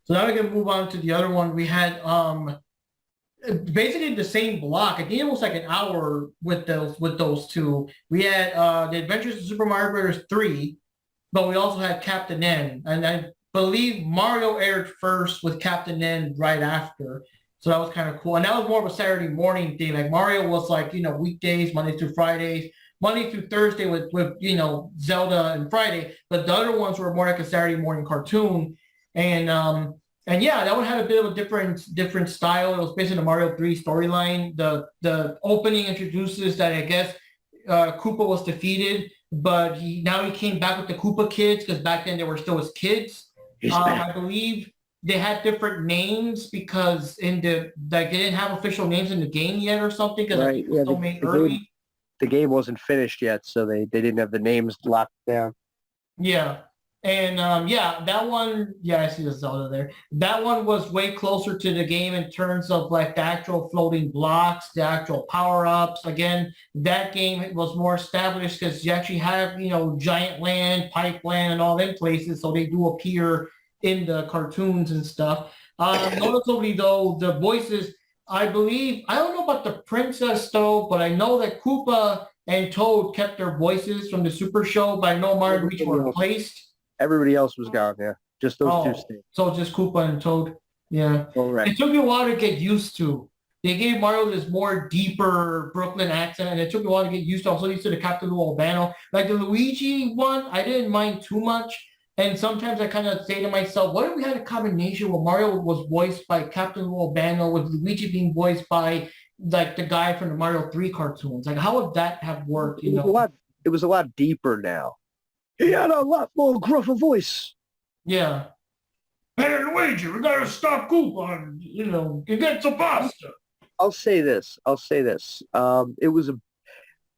So now we can move on to the other one. We had basically the same block. I think it was like an hour with those two. We had the Adventures of Super Mario Bros. 3, but we also had Captain N, and I believe Mario aired first with Captain N right after. So that was kind of cool. And that was more of a Saturday morning thing. Like Mario was like, weekdays, Monday through Fridays, Monday through Thursday with Zelda and Friday. But the other ones were more like a Saturday morning cartoon. And and yeah, that one had a bit of a different style. It was based on the Mario 3 storyline. The opening introduces that I guess Koopa was defeated, but he came back with the Koopa kids because back then they were still his kids. I believe they had different names because they didn't have official names in the game yet or something because I think it was still made early. The game wasn't finished yet, so they didn't have the names locked down. Yeah. And yeah, that one, yeah, I see the Zelda there. That one was way closer to the game in terms of like the actual floating blocks, the actual power-ups. Again, that game was more established because you actually have, giant land, pipe land, and all them places, so they do appear in the cartoons and stuff. Noticeably though, the voices, I believe, I don't know about the princess though, but I know that Koopa and Toad kept their voices from the Super Show, but I know Mario and Luigi were replaced. Everybody else was gone, yeah. Just those two stayed. So just Koopa and Toad. Yeah. Correct. It took me a while to get used to. They gave Mario this more deeper Brooklyn accent, and it took me a while to get used to. I'm so used to the Captain Lou Albano. Like the Luigi one, I didn't mind too much. And sometimes I kind of say to myself, what if we had a combination where Mario was voiced by Captain Lou Albano with Luigi being voiced by like the guy from the Mario 3 cartoons? Like how would that have worked? It was a lot deeper now. He had a lot more gruffer voice. Yeah. Hey, Luigi, we gotta stop Koopa and, get some pasta. I'll say this. It was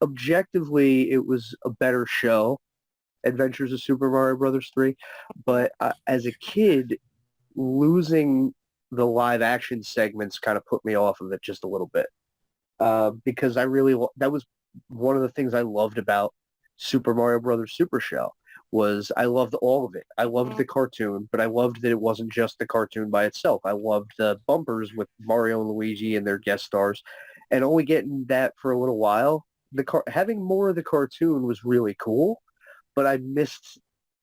objectively, it was a better show, Adventures of Super Mario Brothers 3. But as a kid, losing the live action segments kind of put me off of it just a little bit. Because that was one of the things I loved about Super Mario Brothers Super Show was I loved all of it. I loved the cartoon, but I loved that it wasn't just the cartoon by itself. I loved the bumpers with Mario and Luigi and their guest stars, and only getting that for a little while. Having more of the cartoon was really cool, but I missed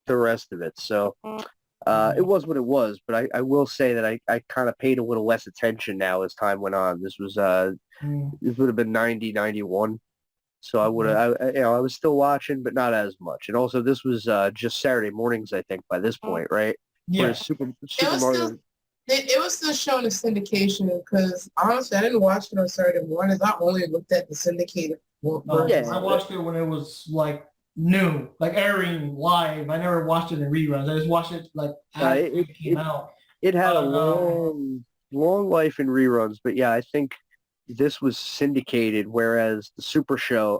the rest of it. So it was what it was. But I will say that I kind of paid a little less attention now as time went on. This would have been 90, 91. So I would have, I was still watching, but not as much. And also, this was just Saturday mornings, I think, by this point, right? Yeah. Whereas Super Mario. It was still showing the syndication because honestly, I didn't watch it on Saturday mornings. I only looked at the syndicated version. I watched it when it was like new, like airing live. I never watched it in reruns. I just watched it like after it came out. It had a long life in reruns, but yeah, I think this was syndicated, whereas the Super Show,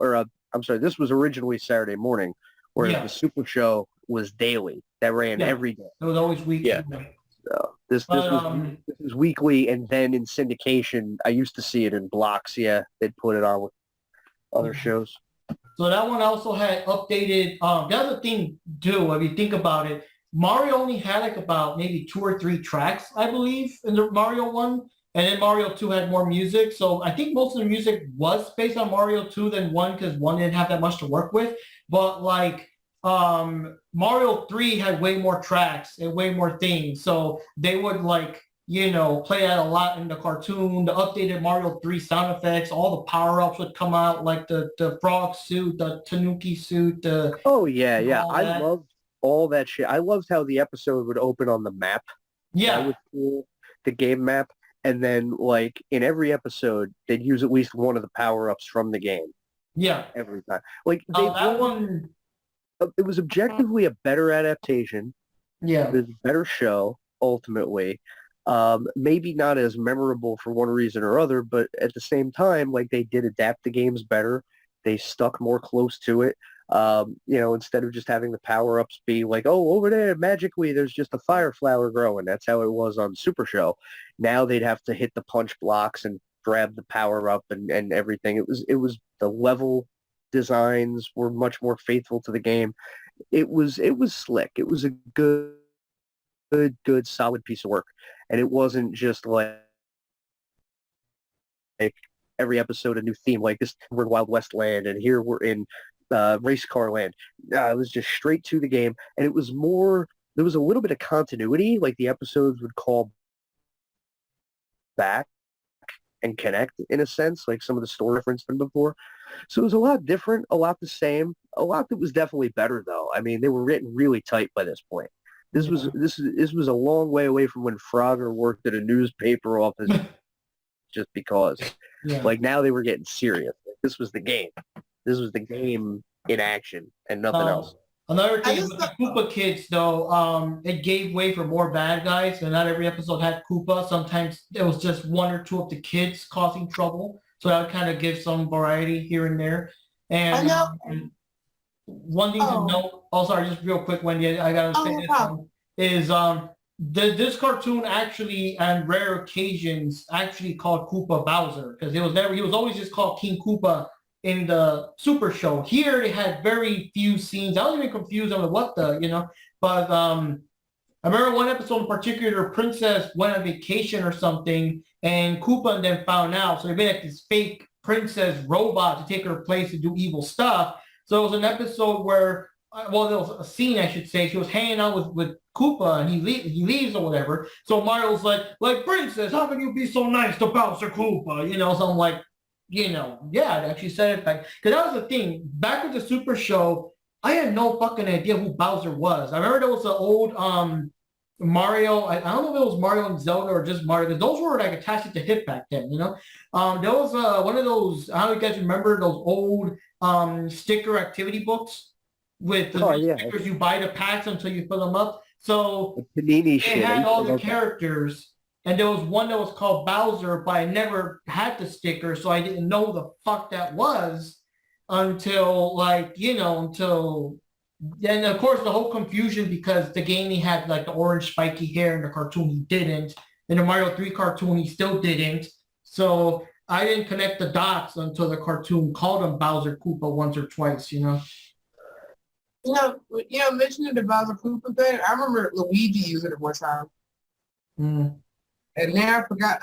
this was originally Saturday morning, whereas the Super Show was daily. That ran every day. It was always weekly. Yeah. So this was weekly, and then in syndication, I used to see it in blocks. Yeah, they'd put it on with other shows. So that one also had updated. The other thing, too, if you think about it, Mario only had like about maybe 2 or 3 tracks, I believe, in the Mario one. And then Mario 2 had more music. So I think most of the music was based on Mario 2 than 1 because 1 didn't have that much to work with. But like Mario 3 had way more tracks and way more things. So they would like, play that a lot in the cartoon. The updated Mario 3 sound effects, all the power-ups would come out, like the frog suit, the Tanuki suit. Oh, yeah. I loved all that shit. I loved how the episode would open on the map. Yeah. That was cool. The game map. And then, like, in every episode, they'd use at least one of the power-ups from the game. Yeah. Every time. Like, that one... It was objectively a better adaptation. Yeah. It was a better show, ultimately. Maybe not as memorable for one reason or other, but at the same time, like, they did adapt the games better. They stuck more close to it. Instead of just having the power-ups be like, oh, over there, magically, there's just a fire flower growing. That's how it was on Super Show. Now they'd have to hit the punch blocks and grab the power-up and everything. It was the level designs were much more faithful to the game. It was slick. It was a good good, solid piece of work. And it wasn't just like every episode a new theme. Like this, we're in Wild West land, and here we're in race car land. It was just straight to the game, and it was more. There was a little bit of continuity. Like the episodes would call back and connect in a sense, like some of the story reference from before. So it was a lot different, a lot the same, a lot that was definitely better though. I mean, they were written really tight by this point. This was a long way away from when Frogger worked at a newspaper office just because. Yeah. Like now they were getting serious. Like, this was the game. This was the game in action and nothing else. Another thing with the Koopa kids, though, it gave way for more bad guys, and not every episode had Koopa. Sometimes it was just one or two of the kids causing trouble, so that would kind of give some variety here and there. And one thing to note, sorry, just real quick, Wendy, I gotta say this is this cartoon actually, on rare occasions, actually called Koopa Bowser because he was always just called King Koopa in the Super Show. Here they had very few scenes. I was even confused on what the, but I remember one episode in particular, Princess went on vacation or something, and Koopa and them found out, so they made like this fake princess robot to take her place to do evil stuff. So it was an episode where, well, there was a scene, I should say. She was hanging out with Koopa, and he leaves or whatever. So Mario's like, Princess, how can you be so nice to Bowser Koopa? So I'm like, yeah, I actually said it back. Because that was the thing. Back with the Super Show, I had no fucking idea who Bowser was. I remember there was an old Mario. I don't know if it was Mario and Zelda or just Mario. Because those were like attached to the hip back then, There was one of those, I don't know if you guys remember those old sticker activity books with the stickers. You buy the packs until you fill them up. So they had all the characters. And there was one that was called Bowser, but I never had the sticker, so I didn't know the fuck that was until then of course the whole confusion because the game he had like the orange spiky hair in the cartoon he didn't. In the Mario 3 cartoon he still didn't. So I didn't connect the dots until the cartoon called him Bowser Koopa once or twice, Mentioning the Bowser Koopa thing, I remember Luigi using it one time. And now I forgot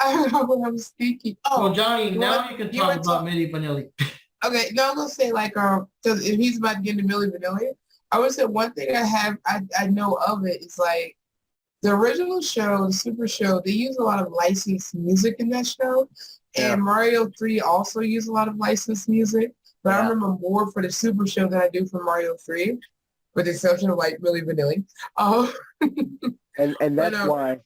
what I was thinking. Well, Johnny, now you can talk about Milli Vanilli. Okay, no, I'm gonna say because if he's about to get into Milli Vanilli, I would say one thing I know of it is like the original show, the Super Show, they use a lot of licensed music in that show, and Mario 3 also used a lot of licensed music. But I remember more for the Super Show than I do for Mario 3, with the exception of like Milli Vanilli. And that's why.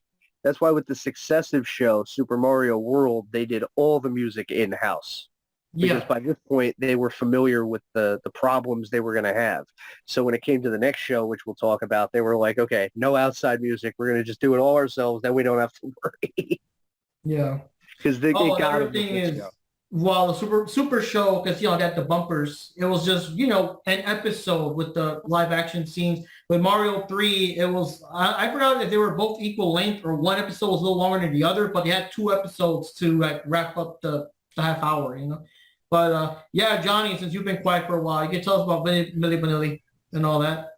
That's why with the successive show, Super Mario World, they did all the music in-house. Because by this point, they were familiar with the problems they were going to have. So when it came to the next show, which we'll talk about, they were like, okay, no outside music. We're going to just do it all ourselves. Then we don't have to worry. Yeah. Because they got it. Thing is, well, the Super Show, because, got the bumpers. It was just, an episode with the live action scenes. With Mario 3, it was, I forgot if they were both equal length or one episode was a little longer than the other, but they had 2 episodes to wrap up the half hour, But Johnny, since you've been quiet for a while, you can tell us about Milli Vanilli and all that.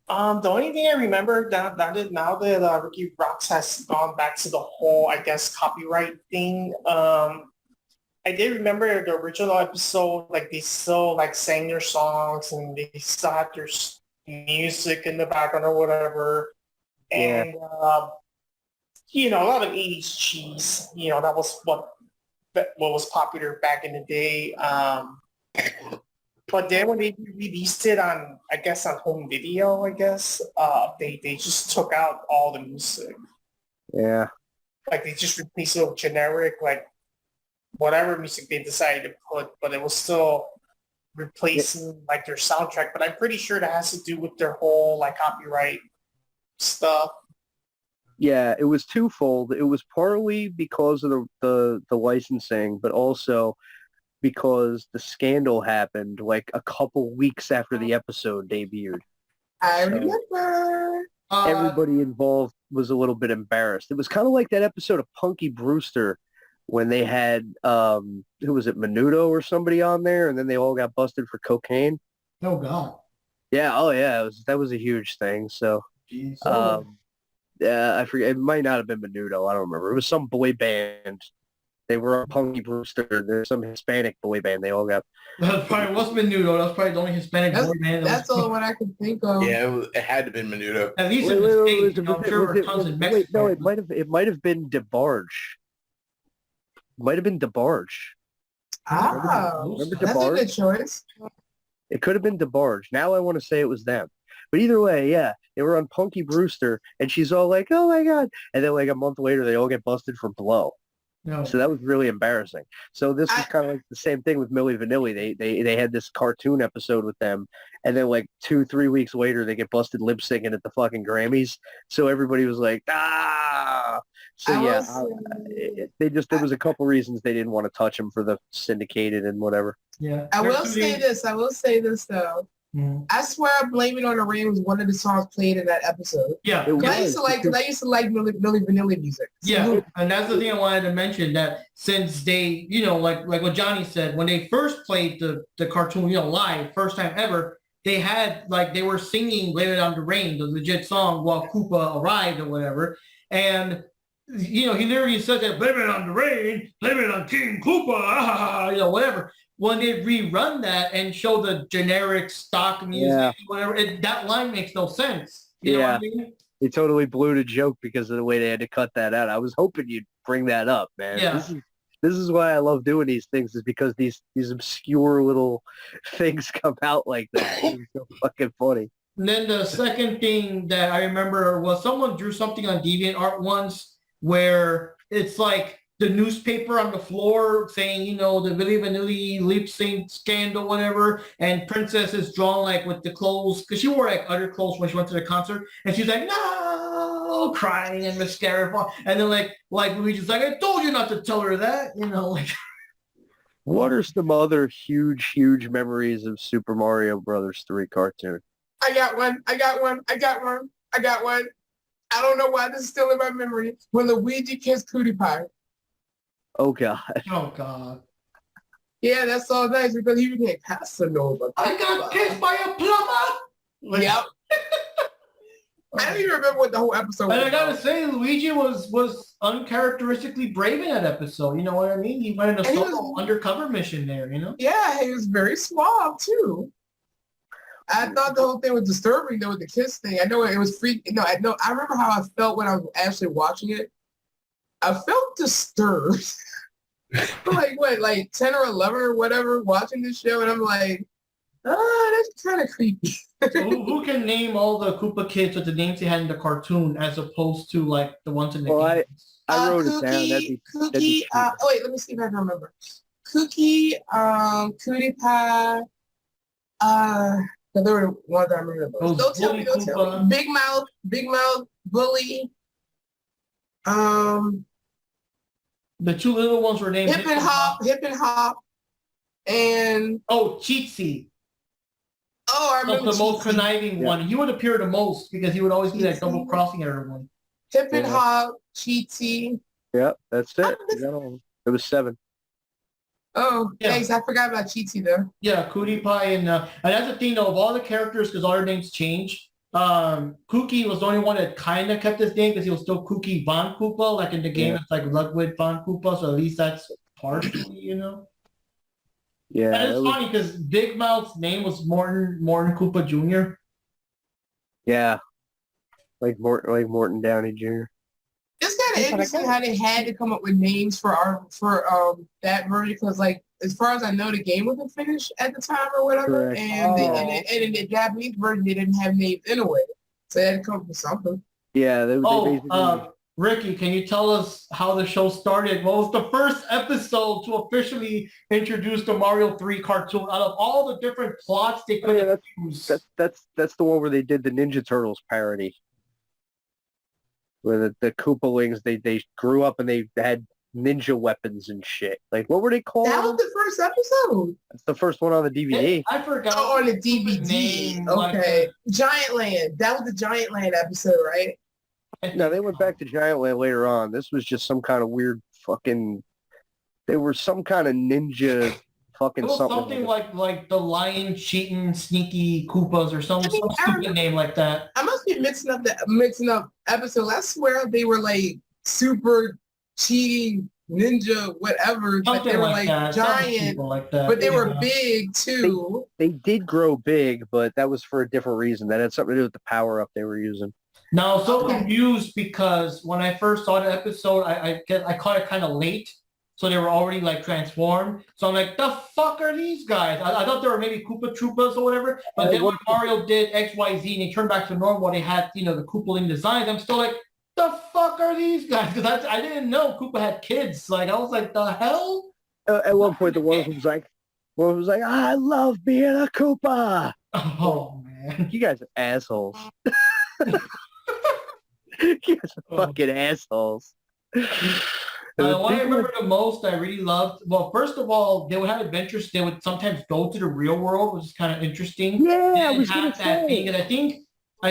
The only thing I remember now that Rikki Roxx has gone back to the whole, I guess, copyright thing, I did remember the original episode, like they still like sang their songs and they still had their music in the background or whatever. And, a lot of 80's cheese, that was what was popular back in the day. But then when they released it on, I guess, on home video, they just took out all the music. Yeah. Like they just replaced it with generic, like whatever music they decided to put, but it was still replacing like their soundtrack. But I'm pretty sure that has to do with their whole like copyright stuff. Yeah, it was twofold. It was partly because of the licensing, but also because the scandal happened like a couple weeks after the episode debuted. I remember. Everybody involved was a little bit embarrassed. It was kind of like that episode of Punky Brewster when they had, who was it, Menudo or somebody on there, and then they all got busted for cocaine. Oh, God. Yeah, oh yeah, that was a huge thing. So, Jeez. yeah, I forget. It might not have been Menudo. I don't remember. It was some boy band. They were on Punky Brewster. There's some Hispanic boy band. They all got. That probably was Menudo. That's probably the only Hispanic That's boy band. that's the only one I can think of. Yeah, it had to have been Menudo. At least Wait, in wait, the wait, States, you know, I'm sure there were tons in wait, Mexico. no, it might have been DeBarge. Might have been DeBarge. Ah, Remember that's a DeBarge? good choice. It could have been DeBarge. Now I want to say it was them. But either way, yeah, they were on Punky Brewster, and she's all like, "Oh my god!" And then like a month later, they all get busted for blow. No. So that was really embarrassing. So this was kind of like the same thing with Milli Vanilli. They had this cartoon episode with them, and then like 2-3 weeks later, they get busted lip syncing at the fucking Grammys. So everybody was like, ah. So there was a couple reasons they didn't want to touch them for the syndicated and whatever. Yeah. I will say this though. Mhm. I swear "Blame It on the Rain" was one of the songs played in that episode. Yeah. It Cause I used to like Milli Vanilli music. Yeah, and that's the thing I wanted to mention, that since they, you know, like what Johnny said, when they first played the cartoon, you know, live, first time ever, they had like they were singing "Blame It on the Rain," the legit song, while Koopa arrived or whatever, and you know he literally said that "Blame it on the rain, blame it on King Koopa," you know, whatever. When they rerun that and show the generic stock music, whatever, that line makes no sense. You know what I mean? They totally blew the joke because of the way they had to cut that out. I was hoping you'd bring that up, man. Yeah. This is why I love doing these things, is because these obscure little things come out like that. It's so fucking funny. And then the second thing that I remember was someone drew something on DeviantArt once where it's like the newspaper on the floor saying, you know, the Milli Vanilli lip sync scandal, whatever, and Princess is drawn like with the clothes, because she wore like other clothes when she went to the concert, and she's like, no, crying and mascara, and then like Luigi's like, I told you not to tell her that, you know, like. What are some other huge memories of Super Mario Brothers 3 cartoon? I got one. I don't know why this is still in my memory. When Luigi kissed Cutie Pie. Oh god. Oh god. Yeah, that's so nice because he became Casanova. I got kissed by a plumber. Yep. I don't even remember what the whole episode was. And I gotta say, Luigi was uncharacteristically brave in that episode. You know what I mean? He went on a solo undercover mission there, you know? Yeah, he was very suave too. I thought the whole thing was disturbing though with the kiss thing. I know it was freak. No, I remember how I felt when I was actually watching it. I felt disturbed. like 10 or 11 or whatever watching this show, and I'm like, that's kind of creepy. So who can name all the Koopa kids with the names they had in the cartoon as opposed to like the ones in the game? I wrote it down. That'd be wait, let me see if I can remember. Cookie, Cutie Pie, there were ones I remember. Don't tell me. Big Mouth, Bully. The two little ones were named Hip and Hop, and Cheatsy. Oh, I remember the most conniving one. He would appear the most because he would always be like double crossing everyone. Hip and Hop, Cheatsy. Yep, that's it. It was 7. Oh, yeah. Thanks. I forgot about Cheatsy though. Yeah, Cutie Pie and that's the thing though, of all the characters, because all their names changed. Kooky was the only one that kind of kept his name because he was still Kooky Von Koopa. Like in the game, it's like Ludwig Von Koopa, so at least that's partially, you know. Yeah, and it's funny because Big Mouth's name was Morton Koopa Jr. Yeah, like Morton Downey Jr. It's kind of interesting how they had to come up with names for that version because, like, as far as I know, the game wasn't finished at the time or whatever, and in the Japanese version they didn't have names anyway, so they had to come up with something. Yeah. They basically... Rikki, can you tell us how the show started? What was the first episode to officially introduce the Mario 3 cartoon out of all the different plots they could have used? That's the one where they did the Ninja Turtles parody. Where the Koopalings, they grew up and they had ninja weapons and shit. Like, what were they called? That was the first episode. That's the first one on the DVD. I forgot. Oh, on the DVD. Okay. Giant Land. That was the Giant Land episode, right? No, they went back to Giant Land later on. This was just some kind of weird fucking... They were some kind of ninja fucking It was something. something like the lion cheating sneaky Koopas or some stupid name like that. I must be mixing up episodes. I swear they were like super cheating ninja whatever. Like Something they were like like that. giant, Like that. but they were Yeah. big too. They did grow big, but that was for a different reason. That had something to do with the power up they were using. Now, I was so Okay. confused because when I first saw the episode, I caught it kind of late. So they were already like transformed. So I'm like, the fuck are these guys? I thought they were maybe Koopa Troopas or whatever. But then when Mario did XYZ and they turned back to normal, they had, the Koopaling designs. I'm still like, the fuck are these guys? Because I didn't know Koopa had kids. Like, I was like, the hell? At one point, the one was like, I love being a Koopa. Oh, man. You guys are assholes. You guys are fucking assholes. What I remember the most, I really loved. Well, first of all, they would have adventures. They would sometimes go to the real world, which is kind of interesting. Yeah, I And was have gonna that say. thing. And I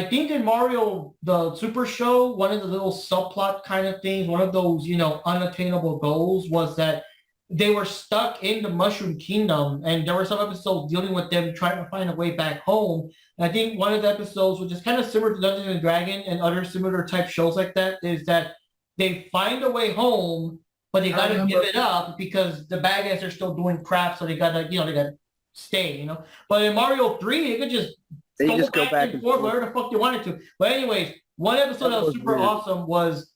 think in Mario the Super Show, one of the little subplot kind of things, one of those unattainable goals was that they were stuck in the Mushroom Kingdom, and there were some episodes dealing with them trying to find a way back home. And I think one of the episodes, which is kind of similar to Dungeons and Dragons and other similar type shows like that, is that they find a way home, but they gotta give it up because the bad guys are still doing crap, so they gotta stay. But in Mario 3, they could just go back and forth wherever the fuck they wanted to. But anyways, one episode that was super awesome was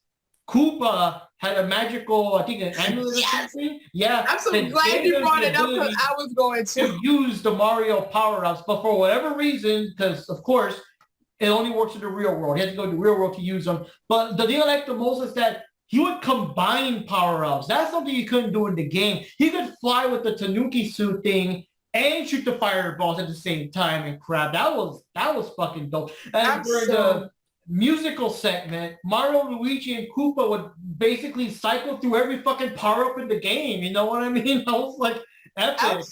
Koopa had a magical, I think, an amulet or something. Yeah. I'm so glad you brought it up because I was going to use the Mario power-ups, but for whatever reason, because of course it only works in the real world. He had to go to the real world to use them. But the thing I like the most is that he would combine power-ups. That's something you couldn't do in the game. He could fly with the Tanuki suit thing and shoot the fireballs at the same time and crap. That was fucking dope. And the musical segment, Mario, Luigi, and Koopa would basically cycle through every fucking power-up in the game. You know what I mean? I was like, epic.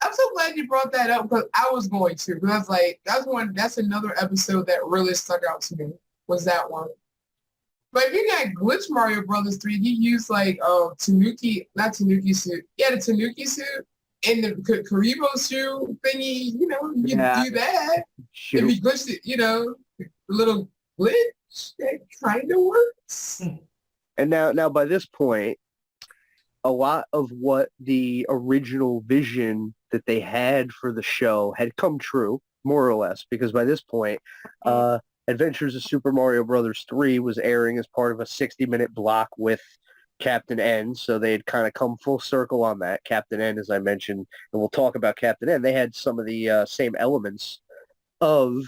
I'm so glad you brought that up because I was going to. Because I was like, that's another episode that really stuck out to me, was that one. But if you got Glitch Mario Brothers 3, he used like Tanuki, not Tanuki suit. Yeah, the Tanuki suit and the Karibo shoe thingy, you do that. If he glitched it, the little glitch, that kind of works. And now by this point, a lot of what the original vision that they had for the show had come true, more or less, because by this point, Adventures of Super Mario Brothers 3 was airing as part of a 60-minute block with Captain N, so they had kind of come full circle on that. Captain N, as I mentioned, and we'll talk about Captain N, they had some of the same elements of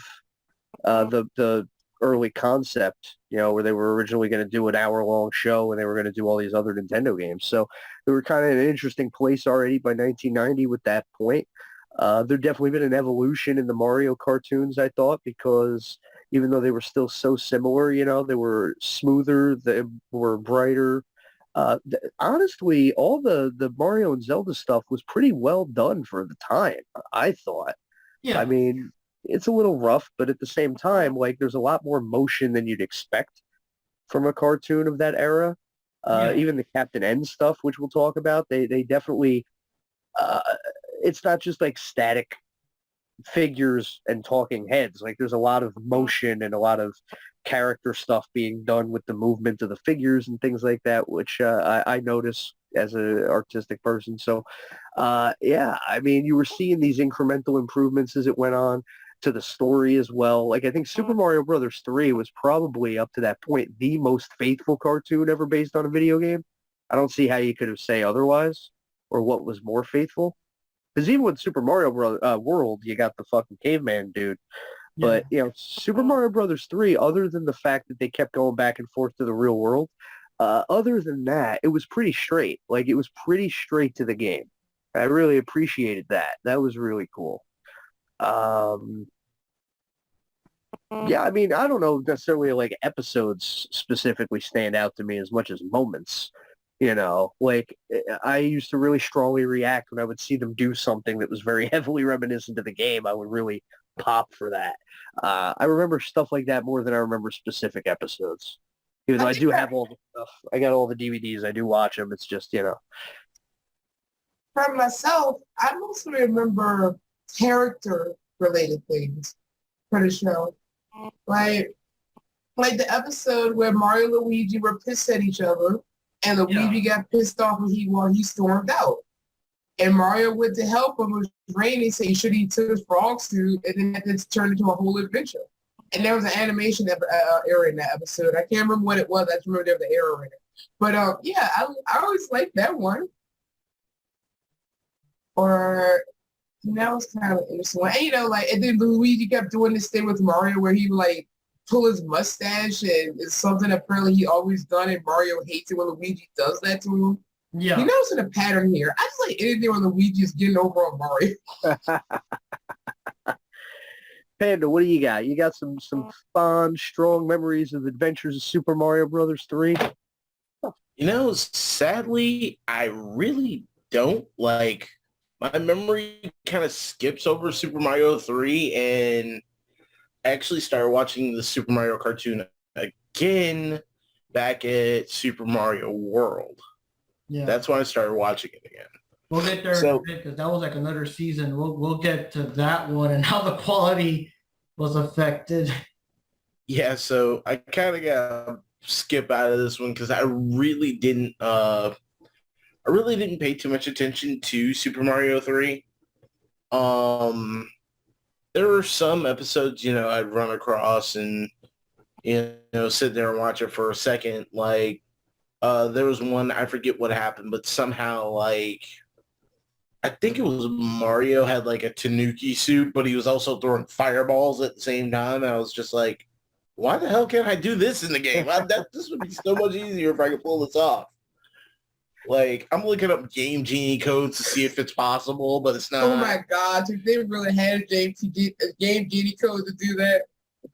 the early concept, where they were originally going to do an hour-long show and they were going to do all these other Nintendo games. So they were kind of in an interesting place already by 1990 with that point. There definitely been an evolution in the Mario cartoons, I thought, because even though they were still so similar, they were smoother, they were brighter. Honestly, all the Mario and Zelda stuff was pretty well done for the time, I thought. Yeah. I mean, it's a little rough, but at the same time, like, there's a lot more motion than you'd expect from a cartoon of that era. Even the Captain N stuff, which we'll talk about, they definitely, it's not just like static figures and talking heads. Like, there's a lot of motion and a lot of character stuff being done with the movement of the figures and things like that, which I notice as an artistic person. So, I mean, you were seeing these incremental improvements as it went on to the story as well. Like, I think Super Mario Brothers 3 was probably, up to that point, the most faithful cartoon ever based on a video game. I don't see how you could have say otherwise, or what was more faithful. Because even with Super Mario World, you got the fucking caveman dude. But, Super Mario Brothers 3, other than the fact that they kept going back and forth to the real world, other than that, it was pretty straight. Like, it was pretty straight to the game. I really appreciated that. That was really cool. I mean, I don't know necessarily like episodes specifically stand out to me as much as moments. Like, I used to really strongly react when I would see them do something that was very heavily reminiscent of the game. I would really pop for that. I remember stuff like that more than I remember specific episodes. Even though I do have all the stuff. I got all the DVDs. I do watch them. It's just, from myself, I mostly remember character-related things for the show. Like the episode where Mario and Luigi were pissed at each other, and Luigi got pissed off when he stormed out. And Mario went to help him. It was raining, so he should he took his frog suit, and then it turned into a whole adventure. And there was an animation error in that episode. I can't remember what it was. I just remember there was an error in it. But yeah, I always liked that one. Or that was kind of an interesting one. And and then Luigi kept doing this thing with Mario where he would like pull his mustache, and it's something apparently he always done, and Mario hates it when Luigi does that to him. Yeah. You noticing a pattern here. I just like anything when Luigi is getting over on Mario. Panda, what do you got? You got some fond, strong memories of Adventures of Super Mario Brothers 3? Sadly, I really don't. Like, my memory kind of skips over Super Mario 3, and I actually started watching the Super Mario cartoon again back at Super Mario World. Yeah. That's when I started watching it again. We'll get there in a bit because that was like another season. We'll get to that one and how the quality was affected. Yeah, so I kind of got to skip out of this one because I really didn't pay too much attention to Super Mario 3. There were some episodes, I'd run across and sit there and watch it for a second. Like there was one, I forget what happened, but somehow I think it was Mario had like a Tanuki suit, but he was also throwing fireballs at the same time. And I was just like, why the hell can't I do this in the game? This would be so much easier if I could pull this off. Like, I'm looking up Game Genie codes to see if it's possible, but it's not. Oh my God, if they really had a Game Genie code to do that.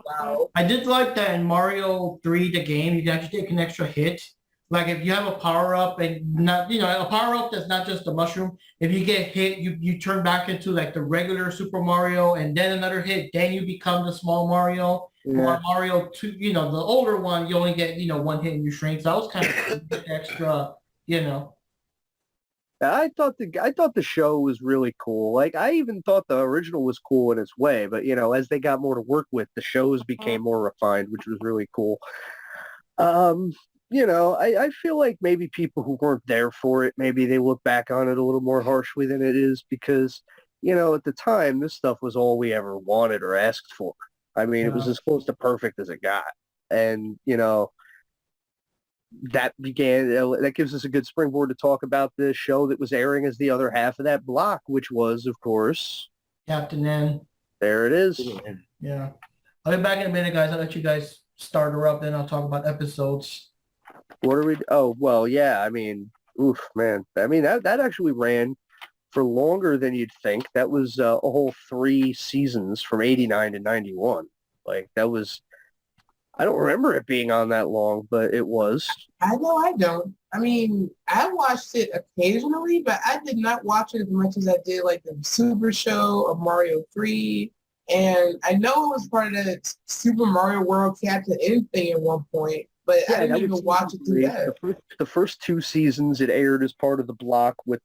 Wow. I did like that in Mario 3, the game, you can actually take an extra hit. Like if you have a power-up and not, a power-up that's not just a mushroom, if you get hit, you turn back into like the regular Super Mario, and then another hit, then you become the small Mario. Yeah. Or Mario 2, the older one, you only get, one hit and you shrink. So that was kind of extra, I thought the show was really cool. Like I even thought the original was cool in its way, but as they got more to work with, the shows became more refined, which was really cool. I feel like maybe people who weren't there for it, maybe they look back on it a little more harshly than it is because, at the time, this stuff was all we ever wanted or asked for. I mean, It was as close to perfect as it got. And, that gives us a good springboard to talk about the show that was airing as the other half of that block, which was, of course, Captain N. There it is. Yeah. I'll be back in a minute, guys. I'll let you guys start her up, then I'll talk about episodes. What are we? Oh, well, yeah. I mean, oof, man. I mean, that actually ran for longer than you'd think. That was a whole 3 seasons from 89 to 91. Like, that was, I don't remember it being on that long, but it was. I know I don't. I mean, I watched it occasionally, but I did not watch it as much as I did like the Super Show of Mario 3. And I know it was part of the Super Mario World Captain N thing at one point, but I didn't even watch it through that. The first 2 seasons it aired as part of the block with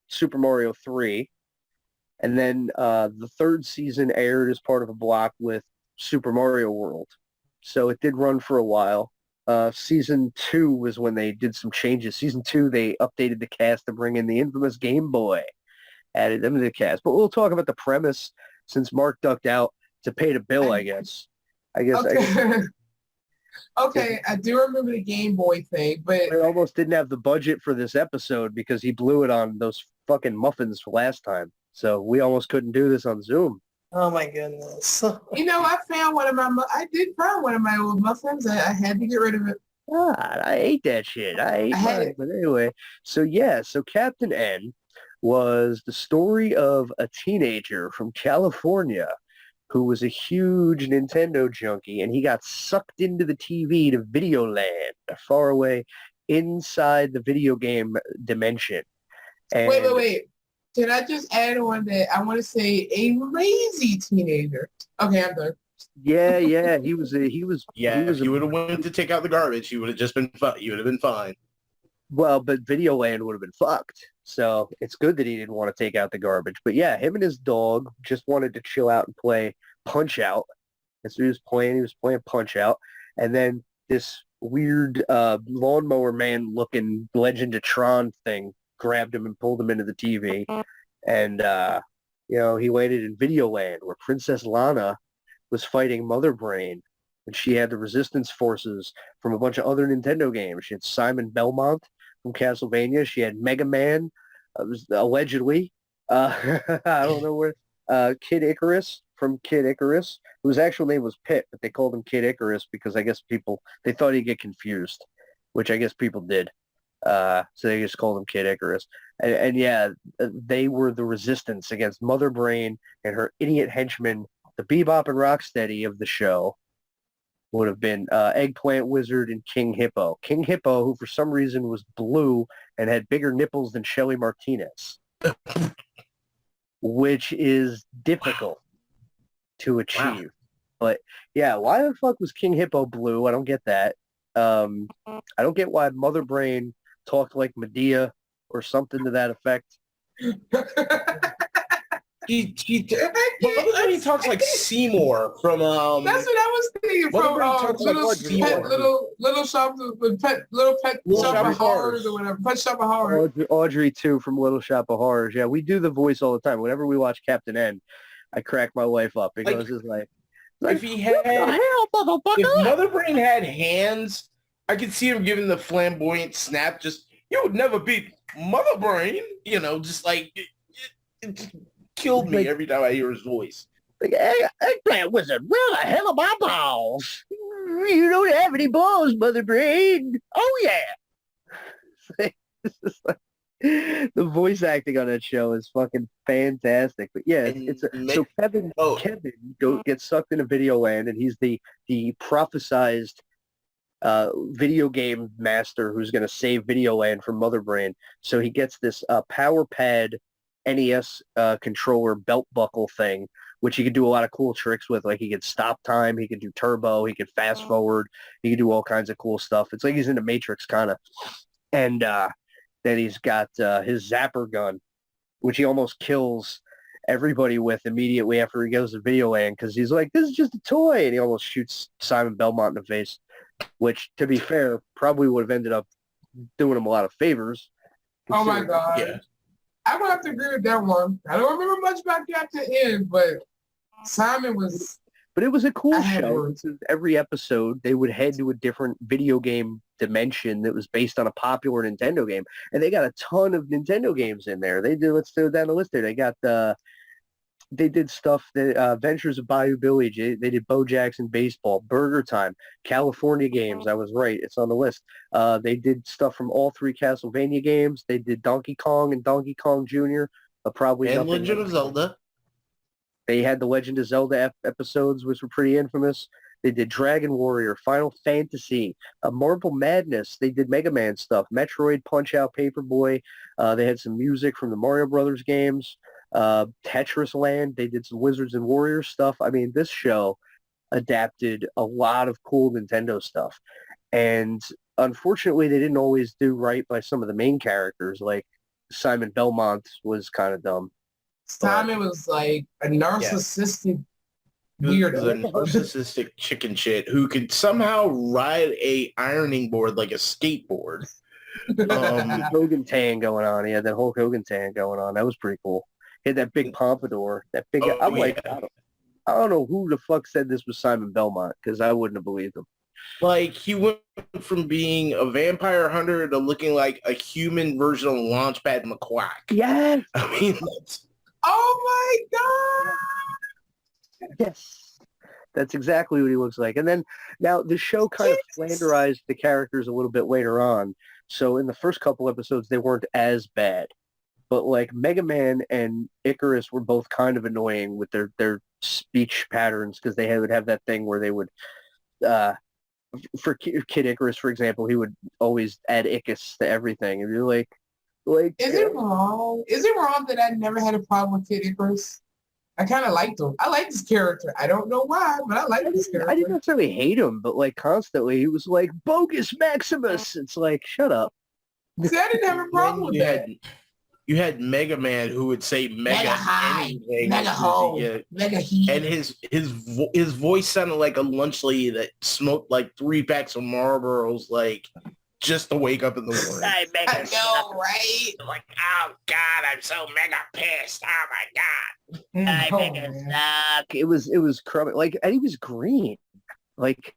Super Mario 3. And then the 3rd season aired as part of a block with Super Mario World. So it did run for a while. Season 2 was when they did some changes. Season 2, they updated the cast to bring in the infamous Game Boy. Added them to the cast. But we'll talk about the premise since Mark ducked out to pay the bill, I guess. Okay. Okay, I do remember the Game Boy thing, but I almost didn't have the budget for this episode because he blew it on those fucking muffins last time. So we almost couldn't do this on Zoom. Oh my goodness. I found I did find one of my old muffins. I had to get rid of it. God, I ate that shit. I ate mine. But anyway, so Captain N was the story of a teenager from California who was a huge Nintendo junkie, and he got sucked into the TV to Videoland, far away inside the video game dimension. And Wait. Can I just add on that I want to say a lazy teenager? Okay, I'm done. Yeah, he was. If you would have went to take out the garbage, you would have just been. You would have been fine. Well, but Videoland would have been fucked So it's good that he didn't want to take out the garbage. But yeah, him and his dog just wanted to chill out and play Punch-Out. That's what he was playing Punch-Out. And then this weird lawnmower man looking Legend of Tron thing grabbed him and pulled him into the TV. And, he landed in Videoland where Princess Lana was fighting Mother Brain. And she had the resistance forces from a bunch of other Nintendo games. She had Simon Belmont from Castlevania. She had Mega Man, allegedly. I don't know where. Kid Icarus from Kid Icarus, whose actual name was Pit, but they called him Kid Icarus because I guess they thought he'd get confused, which I guess people did. So they just called him Kid Icarus. And yeah, they were the resistance against Mother Brain and her idiot henchmen, the Bebop and Rocksteady of the show. Would have been Eggplant Wizard and King Hippo. King Hippo, who for some reason was blue and had bigger nipples than Shelly Martinez, which is difficult to achieve. Wow. But yeah, why the fuck was King Hippo blue? I don't get that. I don't get why Mother Brain talked like Medea or something to that effect. Mother Brain talks like Seymour from That's what I was thinking from Little Shop of Horrors or whatever. Pet Shop of Horrors. Audrey too from Little Shop of Horrors. Yeah, we do the voice all the time. Whenever we watch Captain N, I crack my wife up because it's like if he had if Mother Brain had hands, I could see him giving the flamboyant snap. Just you would never beat Mother Brain. Just like it killed me every time I hear his voice. Like, Eggplant Wizard, where the hell are my balls? You don't have any balls, Mother Brain. Oh, yeah. The voice acting on that show is fucking fantastic. But yeah, so Kevin gets sucked into Videoland, and he's the prophesized video game master who's going to save Videoland from Mother Brain. So he gets this power pad NES controller belt buckle thing, which he could do a lot of cool tricks with. Like he could stop time, he could do turbo, he could fast forward, he could do all kinds of cool stuff. It's like he's in the Matrix kind of. And then he's got his zapper gun, which he almost kills everybody with immediately after he goes to Videoland because he's like, this is just a toy. And he almost shoots Simon Belmont in the face, which, to be fair, probably would have ended up doing him a lot of favors. Oh, my God. Yeah. I would have to agree with that one. I don't remember much about Captain N, but Simon was... But it was a cool show. Every episode, they would head to a different video game dimension that was based on a popular Nintendo game. And they got a ton of Nintendo games in there. Let's go down the list there. They did stuff that Adventures of Bayou Billy. They did Bo Jackson Baseball, Burger Time, California games. I was right. It's on the list. They did stuff from all three Castlevania games. They did Donkey Kong and Donkey Kong Jr. And Legend of Zelda. They had the Legend of Zelda episodes, which were pretty infamous. They did Dragon Warrior, Final Fantasy, Marble Madness. They did Mega Man stuff, Metroid, Punch-Out, Paperboy. They had some music from the Mario Brothers games. Tetris Land. They did some Wizards and Warriors stuff. I mean, this show adapted a lot of cool Nintendo stuff. And unfortunately, they didn't always do right by some of the main characters. Like Simon Belmont was kind of dumb. Simon was like a narcissistic weirdo. A narcissistic chicken shit who could somehow ride a ironing board like a skateboard. Hogan tan going on. He had that Hulk Hogan tan going on. That was pretty cool. He had that big pompadour. I don't know who the fuck said this was Simon Belmont because I wouldn't have believed him. Like he went from being a vampire hunter to looking like a human version of Launchpad McQuack. Yes. I mean, oh my God. Yes. That's exactly what he looks like. And then now the show kind of flanderized the characters a little bit later on. So in the first couple episodes, they weren't as bad. But like Mega Man and Icarus were both kind of annoying with their speech patterns because they would have that thing where they would, for Kid Icarus, for example, he would always add Icus to everything. And you're like, is it wrong? Is it wrong that I never had a problem with Kid Icarus? I kind of liked him. I like this character. I don't know why, but I like this character. I didn't necessarily hate him, but like constantly he was like, bogus Maximus. It's like, shut up. See, I didn't have a problem with that. you had Mega Man who would say Mega, Mega high, anything, Mega ho, yeah. Mega heat. And his voice sounded like a lunch lady that smoked like 3 packs of Marlboros, like just to wake up in the morning. I know, right? Like, oh God, I'm so mega pissed. Oh my God. Oh, man. It was crummy. Like, and he was green. Like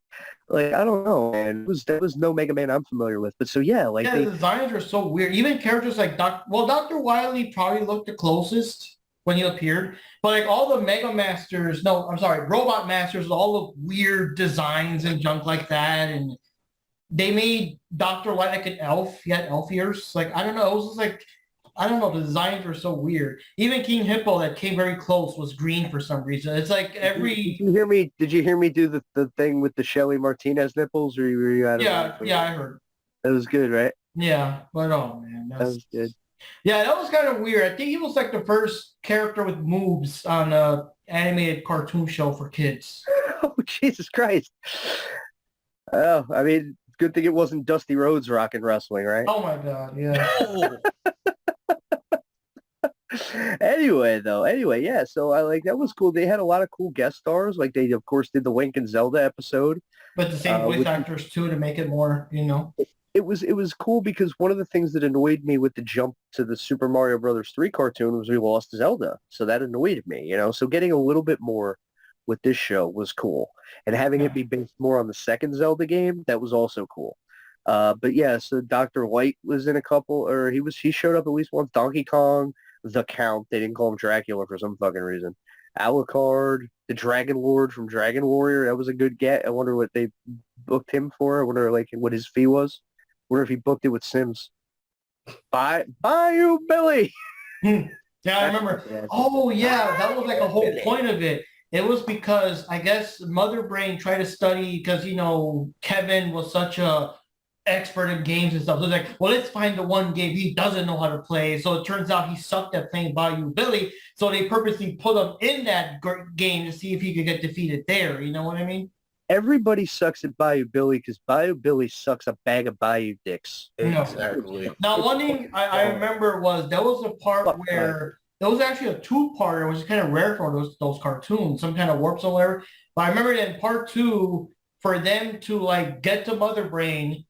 I don't know, man. There was no Mega Man I'm familiar with. But so yeah, like Yeah, the designs are so weird. Even characters like Dr. Wily probably looked the closest when he appeared. But like all the Mega Masters, no, I'm sorry, Robot Masters, all the weird designs and junk like that. And they made Dr. Wily like an elf. He had elf ears. Like, I don't know. It was just like, I don't know. The designs were so weird. Even King Hippo that came very close was green for some reason. It's like every... Did you hear me? Did you hear me do the thing with the Shelly Martinez nipples? Or were you out of Yeah, I heard. That was good, right? Yeah, but oh man, That was good. yeah, that was kind of weird. I think he was like the first character with moves on a animated cartoon show for kids. Oh, Jesus Christ. Oh, I mean, good thing it wasn't Dusty Rhodes rocking wrestling, right? Oh my god, yeah. Oh, Anyway, yeah, so I like that was cool. They had a lot of cool guest stars. Like they of course did the Link and Zelda episode. But the same voice which- actors too to make it more, you know. It was cool because one of the things that annoyed me with the jump to the Super Mario Brothers 3 cartoon was we lost Zelda. So that annoyed me, you know. So getting a little bit more with this show was cool. And having it be based more on the second Zelda game, that was also cool. But yeah, so Dr. White was in a couple, or he showed up at least once. Donkey Kong, the Count, they didn't call him Dracula for some fucking reason. Alucard, the Dragon Lord from Dragon Warrior, that was a good get. I wonder what they booked him for. I wonder like what his fee was. I wonder if he booked it with Sims. Bye you, Billy. Yeah, I remember. Oh yeah, that was like a whole point of it. It was because I guess Mother Brain tried to study because you know Kevin was such a expert in games and stuff. So it's like, well, let's find the one game he doesn't know how to play. So it turns out he sucked at playing Bayou Billy. So they purposely put him in that game to see if he could get defeated there. You know what I mean? Everybody sucks at Bayou Billy because Bayou Billy sucks a bag of Bayou dicks. No. exactly. Now, one thing I remember was there was a part where there was actually a two-parter, which is kind of rare for those cartoons, some kind of warps or whatever. But I remember that in part 2, for them to like get to Mother Brain,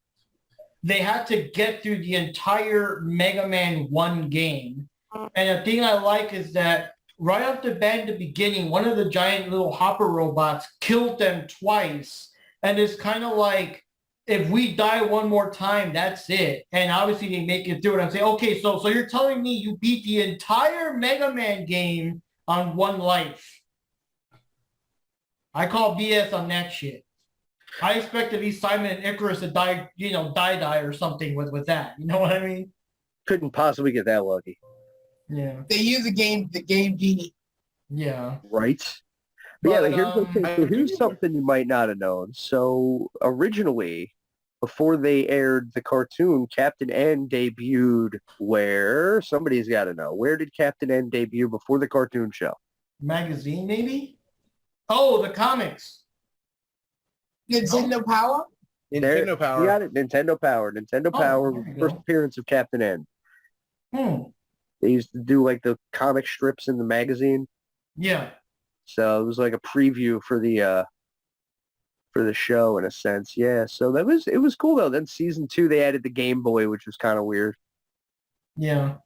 they had to get through the entire Mega Man 1 game. And the thing I like is that right off the bat in the beginning, one of the giant little hopper robots killed them twice. And it's kind of like, if we die one more time, that's it. And obviously they make it through it. I'm saying, okay, so you're telling me you beat the entire Mega Man game on one life. I call BS on that shit. I expect at least Simon and Icarus to die, you know, die or something with that. You know what I mean? Couldn't possibly get that lucky. Yeah. They use the game genie. Yeah. Right? But yeah, But, here's something you might not have known. So originally, before they aired the cartoon, Captain N debuted where? Somebody's got to know. Where did Captain N debut before the cartoon show? Magazine, maybe? Oh, the comics. Nintendo Power? Nintendo Power. You got it. Nintendo Power. Nintendo Power was there the you first go. appearance of Captain N. They used to do like the comic strips in the magazine. Yeah. So it was like a preview for the show in a sense. Yeah. So it was cool though. Then season 2 they added the Game Boy, which was kind of weird. Yeah.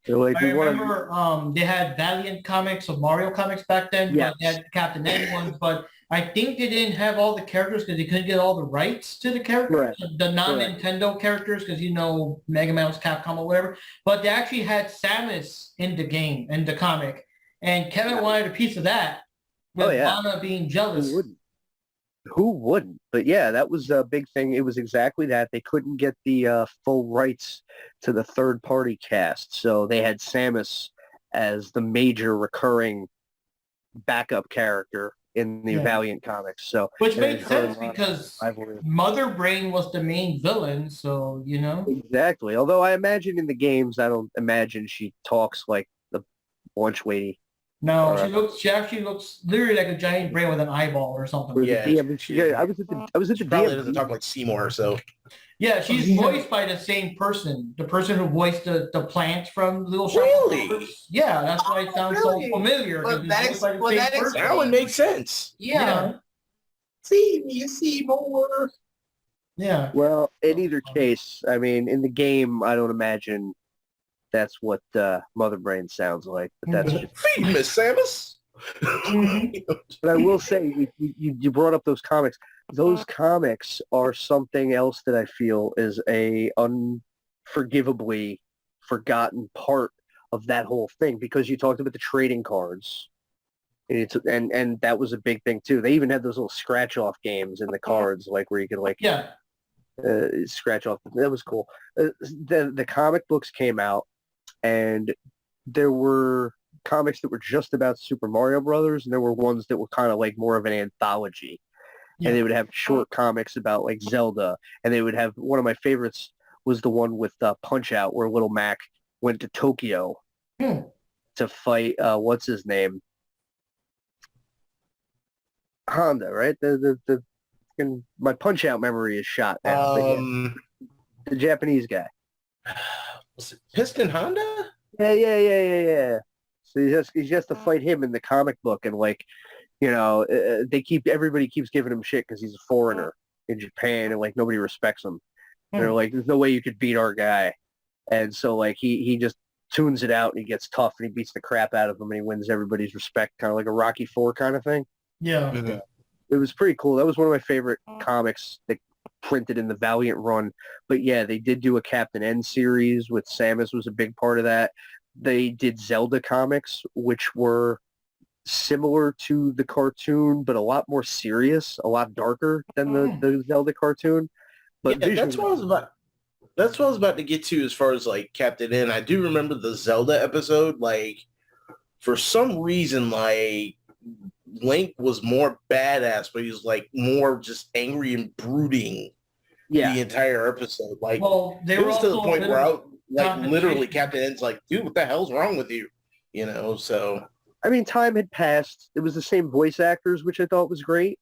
They're like, I remember they had Valiant comics of Mario comics back then. Yes. But they had Captain N ones, but I think they didn't have all the characters because they couldn't get all the rights to the characters, the non-Nintendo characters, because you know Mega Man was Capcom or whatever. But they actually had Samus in the game, in the comic, and Kevin wanted a piece of that. With Lana being jealous. Who wouldn't? But yeah, that was a big thing. It was exactly that. They couldn't get the full rights to the third-party cast, so they had Samus as the major recurring backup character in the Valiant comics. So which made sense because Mother Brain was the main villain, so you know. Exactly. Although I imagine in the games, I don't imagine she talks like the lunch lady. No, she actually looks literally like a giant brain with an eyeball or something. Yeah, I was at the probably doesn't talk like Seymour, so Yeah, she's yeah. voiced by the same person, the person who voiced the plant from Little Shop of Really? Horrors. Yeah, that's why it sounds really? so familiar. Well, Because that it's voiced by the well, same that person. That would make sense. Yeah. See me, see more. Yeah. Well, in either case, I mean, in the game, I don't imagine that's what Mother Brain sounds like. But that's Mhm. just. Feed Miss Samus. But I will say, you brought up those comics. Those comics are something else that I feel is a unforgivably forgotten part of that whole thing, because you talked about the trading cards. And that was a big thing too. They even had those little scratch off games in the cards, like where you could like Yeah. scratch off. That was cool. The comic books came out, and there were comics that were just about Super Mario Brothers, and there were ones that were kind of like more of an anthology. Yeah. And they would have short comics about like Zelda, and they would have, one of my favorites was the one with Punch Out, where Little Mac went to Tokyo Hmm. to fight what's his name, Honda, right? My Punch Out memory is shot now. But yeah, the Japanese guy. Was it Piston Honda? Yeah. So he has to fight him in the comic book, and like, everybody keeps giving him shit because he's a foreigner in Japan, and like nobody respects him. They're like, there's no way you could beat our guy, and so like he just tunes it out and he gets tough and he beats the crap out of him and he wins everybody's respect, kind of like a Rocky IV kind of thing. Yeah. Mhm. It was pretty cool. That was one of my favorite comics that printed in the Valiant run. But yeah, they did do a Captain N series with Samus was a big part of that. They did Zelda comics, which were similar to the cartoon, but a lot more serious, a lot darker than the Zelda cartoon. But Yeah, that's what I was about. That's what I was about to get to as far as like Captain N. I do remember the Zelda episode. Like, for some reason, like Link was more badass, but he was like more just angry and brooding yeah, the entire episode. Like, Well, they it were was to the also point where I like competition. literally Captain N's like, dude, what the hell's wrong with you? So I mean, time had passed. It was the same voice actors, which I thought was great,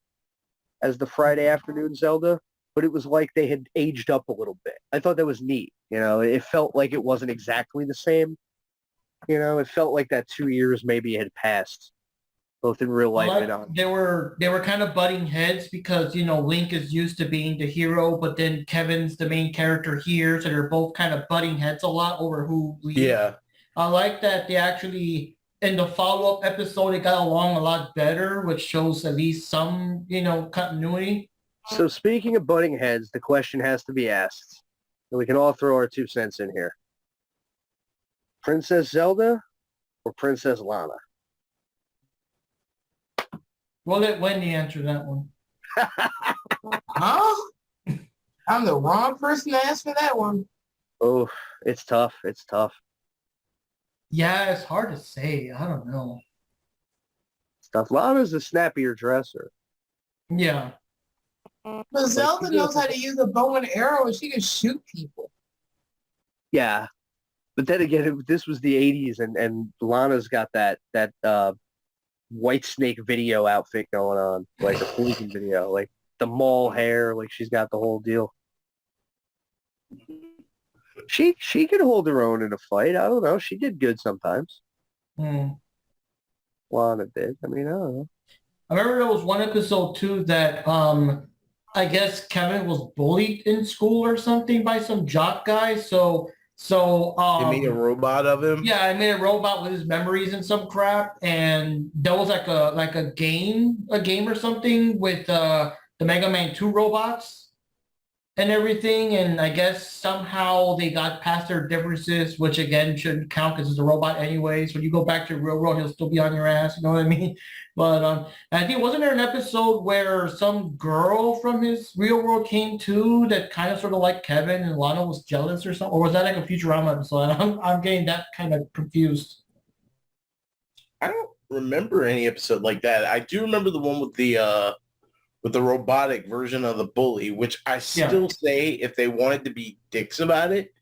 as the Friday afternoon Zelda, but it was like they had aged up a little bit. I thought that was neat. It felt like it wasn't exactly the same. It felt like that 2 years maybe had passed, both in real life and on. They were kind of butting heads because Link is used to being the hero, but then Kevin's the main character here, so they're both kind of butting heads a lot over who leads. yeah, I like that they actually in the follow-up episode they got along a lot better, which shows at least some continuity. So speaking of butting heads, the question has to be asked, and we can all throw our 2 cents in here. Princess Zelda or Princess Lana? We'll let Wendy answer that one. Huh? I'm the wrong person to ask for that one. Oh, it's tough. It's tough. Yeah, it's hard to say. I don't know. Stuff. Lana's a snappier dresser. Yeah. But Zelda knows how to use a bow and arrow and she can shoot people. Yeah. But then again, this was the 80's, and Lana's got that White Snake video outfit going on, like a Pollution video, like the mall hair, like she's got the whole deal. She could hold her own in a fight. I don't know. She did good sometimes. Lana did. I mean, I don't know. I remember there was one episode too that I guess Kevin was bullied in school or something by some jock guy. So they made a robot of him. yeah, I made a robot with his memories and some crap, and there was like a game or something with the Mega Man 2 robots and everything, and I guess somehow they got past their differences, which again shouldn't count because it's a robot anyway. So when you go back to the real world, he'll still be on your ass. You know what I mean? But I think wasn't there an episode where some girl from his real world came too that kind of sort of like Kevin and Lana was jealous or something, or was that like a Futurama episode? I'm getting that kind of confused. I don't remember any episode like that. I do remember the one with the robotic version of the bully, which I still say if they wanted to be dicks about it,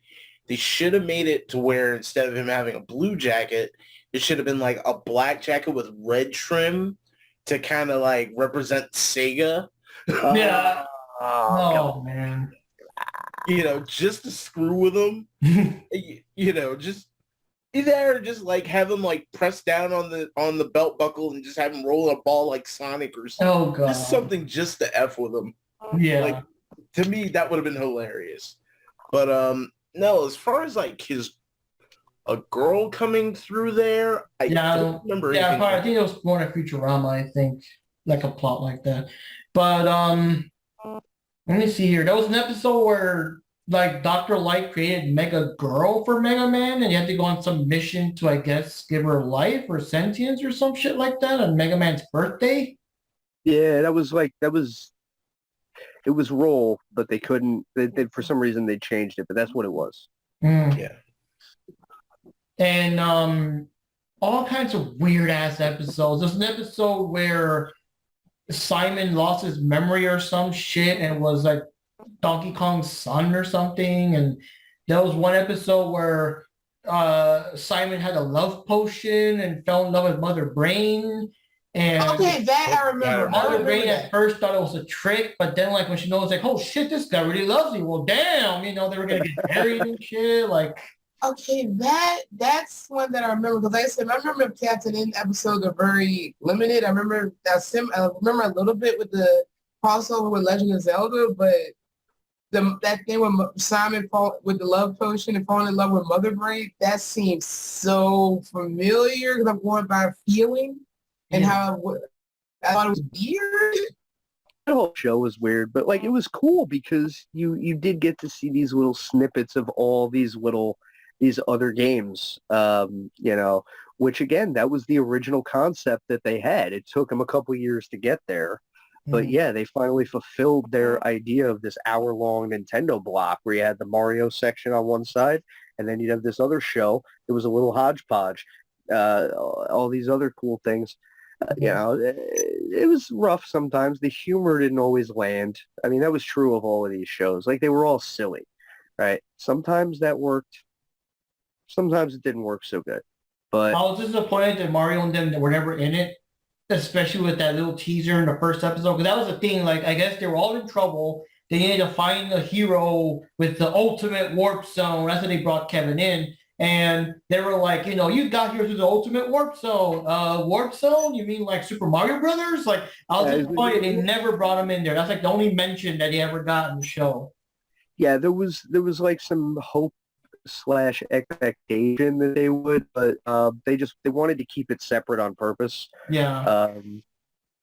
they should have made it to where instead of him having a blue jacket, it should have been like a black jacket with red trim to kind of like represent Sega. Yeah. Oh, Oh man. just to screw with them. Just either just like have them like press down on the belt buckle and just have them roll a ball like Sonic or something. Oh god. Just something just to F with them. Yeah. Like, to me, that would have been hilarious. But no, as far as like a girl coming through there, I don't remember anything. Probably, I think it was more like Futurama, I think. Like a plot like that. But let me see here. There was an episode where like Dr. Light created Mega Girl for Mega Man, and you had to go on some mission to, I guess, give her life or sentience or some shit like that on Mega Man's birthday. Yeah, it was Roll, but they couldn't. They, for some reason they changed it, but that's what it was. Yeah. And all kinds of weird ass episodes. There's an episode where Simon lost his memory or some shit and was like Donkey Kong's son or something. And there was one episode where Simon had a love potion and fell in love with Mother Brain. And okay, that I remember. Mother Brain at first thought it was a trick, but then like when she knows, like, oh shit, this guy really loves me. Well, damn, they were gonna get married and shit. Like, okay, that's one that I remember because like I said, I remember Captain N episodes are very limited. I remember I remember a little bit with the crossover with Legend of Zelda, but that thing with Simon with the love potion and falling in love with Mother Brain, that seems so familiar because I'm going by feeling and how I thought it was weird. The whole show was weird, but like it was cool because you did get to see these little snippets of all these other games, which again, that was the original concept that they had. It took them a couple years to get there. But yeah, they finally fulfilled their idea of this hour-long Nintendo block where you had the Mario section on one side, and then you'd have this other show. It was a little hodgepodge, all these other cool things. It was rough sometimes. The humor didn't always land. I mean, that was true of all of these shows. Like, they were all silly, right? Sometimes that worked. Sometimes it didn't work so good. But I was disappointed that Mario and them were never in it, especially with that little teaser in the first episode. Because that was the thing. Like, I guess they were all in trouble. They needed to find a hero with the ultimate warp zone. That's why they brought Kevin in. And they were like, you got here through the ultimate warp zone. Warp zone? You mean like Super Mario Brothers? Like, I was disappointed they never brought him in there. That's like the only mention that he ever got in the show. Yeah, there was like some hope / expectation that they would, but they wanted to keep it separate on purpose. Yeah.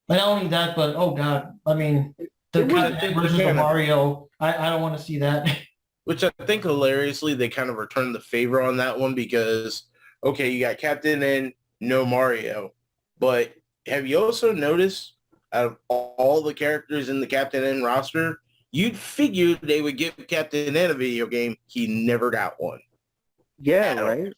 But not only that, but oh god, I mean, the versus the Mario, I don't want to see that. Which I think hilariously they kind of returned the favor on that one because, okay, you got Captain N, no Mario, but have you also noticed out of all the characters in the Captain N roster, you'd figure they would give Captain N a video game. He never got one. Yeah, right?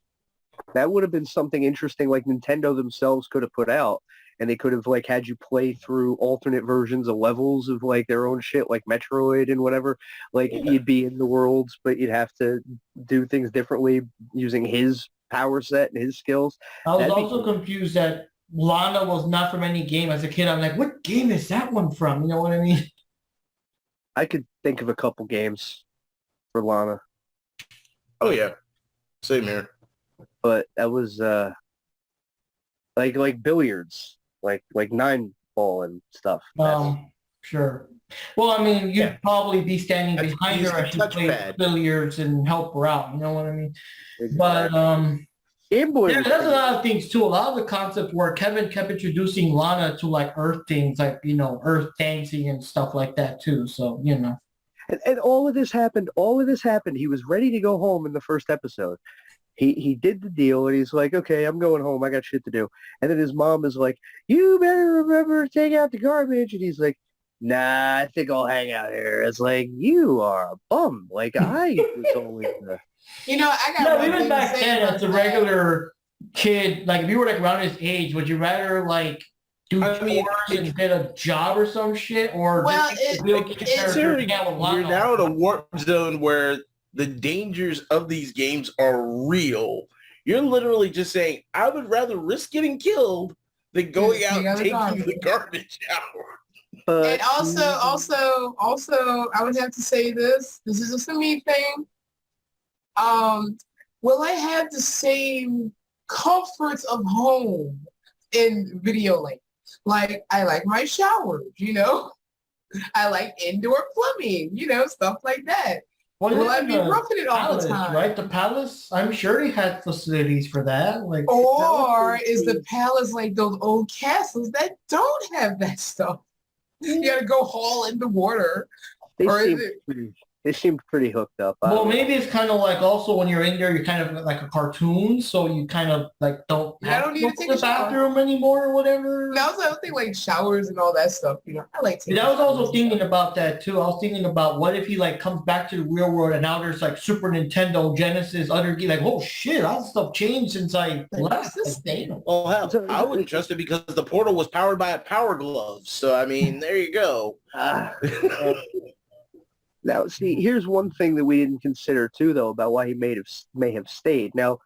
That would have been something interesting like Nintendo themselves could have put out. And they could have like had you play through alternate versions of levels of like their own shit, like Metroid and whatever. Like you'd be in the worlds, but you'd have to do things differently using his power set and his skills. I was also confused that Lana was not from any game. As a kid, I'm like, what game is that one from? You know what I mean? I could think of a couple games for Lana. Oh yeah, same here. But that was like billiards, like 9-ball and stuff. Sure. Well, I mean, you'd probably be standing behind her as she plays billiards and help her out. You know what I mean? Exactly. But Game Boy. Yeah, there's a lot of things too. A lot of the concepts where Kevin kept introducing Lana to like Earth things, like Earth dancing and stuff like that too. So And all of this happened. He was ready to go home in the first episode. He did the deal, and he's like, okay, I'm going home. I got shit to do. And then his mom is like, you better remember to take out the garbage. And he's like, nah, I think I'll hang out here. It's like, you are a bum. Like, I was always the... I got even back then, as a regular kid, like, if you were, like, around his age, would you rather, like, do chores and get a job or some shit? Or you're now in a warp zone where the dangers of these games are real. You're literally just saying, I would rather risk getting killed than going out and taking the garbage out. But And also, I would have to say this. This is just a me thing. Will I have the same comforts of home in Videoland? Like, I like my showers, I like indoor plumbing, stuff like that. Well, Will yeah, I be the roughing it all the palace, time? right? The palace, I'm sure they had facilities for that. Like, Or is the palace like those old castles that don't have that stuff? You gotta go haul in the water. they Or is seemed it? they seemed pretty hooked up. I well, don't know. maybe it's kind of like also when you're in there, you're kind of like a cartoon, so you kind of like don't Yeah, I have don't to need go to to take the a shower. bathroom anymore or whatever. And also, I would think like showers and all that stuff. I like taking Yeah, I was also showers. thinking about that too. I was thinking about what if he like comes back to the real world and now there's like Super Nintendo, Genesis, other like, oh shit, all that stuff changed since I Like, what's left. this Like, thing? damn. Well, hell, So- I wouldn't trust it because the portal was powered by a power glove. So, I mean, there you go. Ah. Now, see, here's one thing that we didn't consider too, though, about why he may have stayed. Now,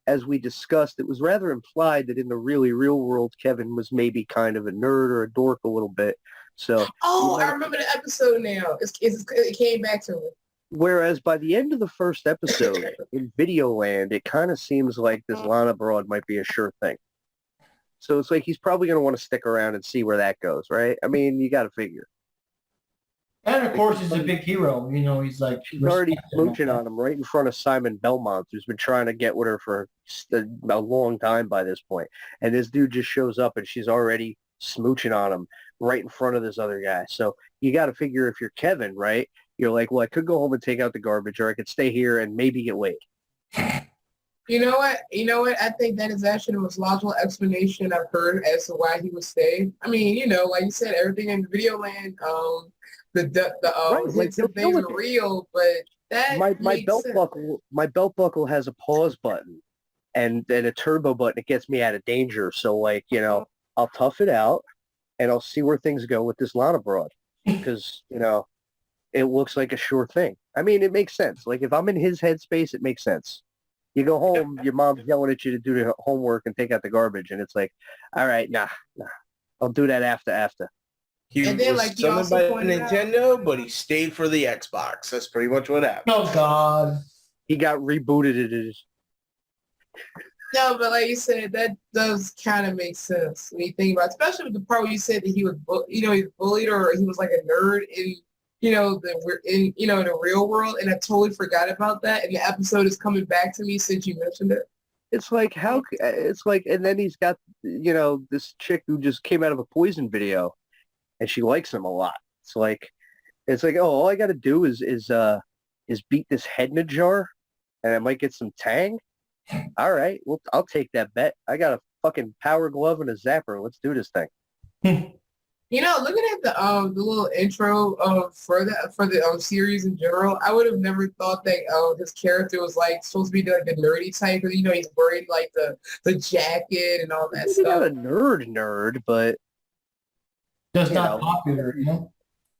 as we discussed, it was rather implied that in the really real world, Kevin was maybe kind of a nerd or a dork a little bit. So, Oh, I remember the episode now. It came back to me. whereas by the end of the first episode in Videoland, it kind of seems like this Lana Broad might be a sure thing. So it's like he's probably going to want to stick around and see where that goes, right? I mean, you got to figure. And of course, he's a big hero. He's like She's already respected and all smooching that. on him right in front of Simon Belmont, who's been trying to get with her for a long time by this point. And this dude just shows up and she's already smooching on him right in front of this other guy. So you got to figure if you're Kevin, right? You're like, well, I could go home and take out the garbage, or I could stay here and maybe get laid. You know what? I think that is actually the most logical explanation I've heard as to why he would stay. I mean, like you said, everything in Videoland, Right, hits like, and they're things are doing it. real, but that My makes belt sense. buckle has a pause button and a turbo button. It gets me out of danger. So like, I'll tough it out and I'll see where things go with this Lana Broad because, it looks like a sure thing. I mean, it makes sense. Like if I'm in his headspace, it makes sense. You go home, your mom's yelling at you to do the homework and take out the garbage. And it's like, all right, nah. I'll do that after. He And then, was like you summoned also by pointed out- Nintendo, but he stayed for the Xbox. That's pretty much what happened. Oh God. He got rebooted. No, but like you said, that does kind of make sense when you think about it, especially with the part where you said that he was, he was bullied or he was like a nerd in, the real world, and I totally forgot about that. And the episode is coming back to me since you mentioned it. It's like, and then he's got, this chick who just came out of a Poison video and she likes him a lot. It's like, oh, all I got to do is beat this head in a jar and I might get some tang. All right, well, I'll take that bet. I got a fucking power glove and a zapper. Let's do this thing. Looking at the little intro for the series in general, I would have never thought that this character was like supposed to be like the nerdy type, because he's wearing like the jacket and all that He's stuff. not a nerd, but Just You not know. popular,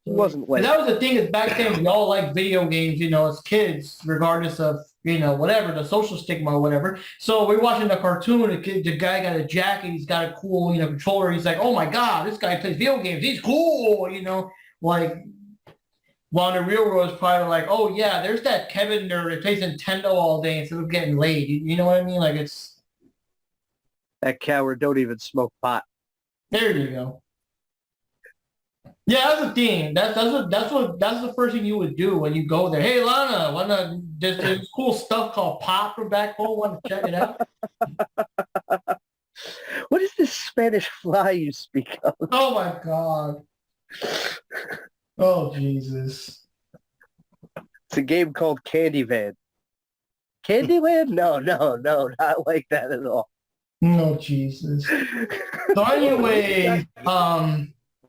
he wasn't like And that was the thing is back then we all liked video games, as kids, regardless of, whatever, the social stigma or whatever. So we're watching the cartoon, the guy got a jacket, he's got a cool, controller. He's like, oh my God, this guy plays video games. He's cool, like while in the real world it's probably like, oh yeah, there's that Kevin nerd that plays Nintendo all day instead of getting laid. You know what I mean? Like that coward don't even smoke pot. there you go. Yeah, that's the thing. That's the first thing you would do when you go there. Hey, Lana, there's cool stuff called pop from back home. Want to check it out? What is this Spanish fly you speak of? Oh my God. Oh Jesus. It's a game called Candyman. Candyland? No, not like that at all. No Jesus. So anyway,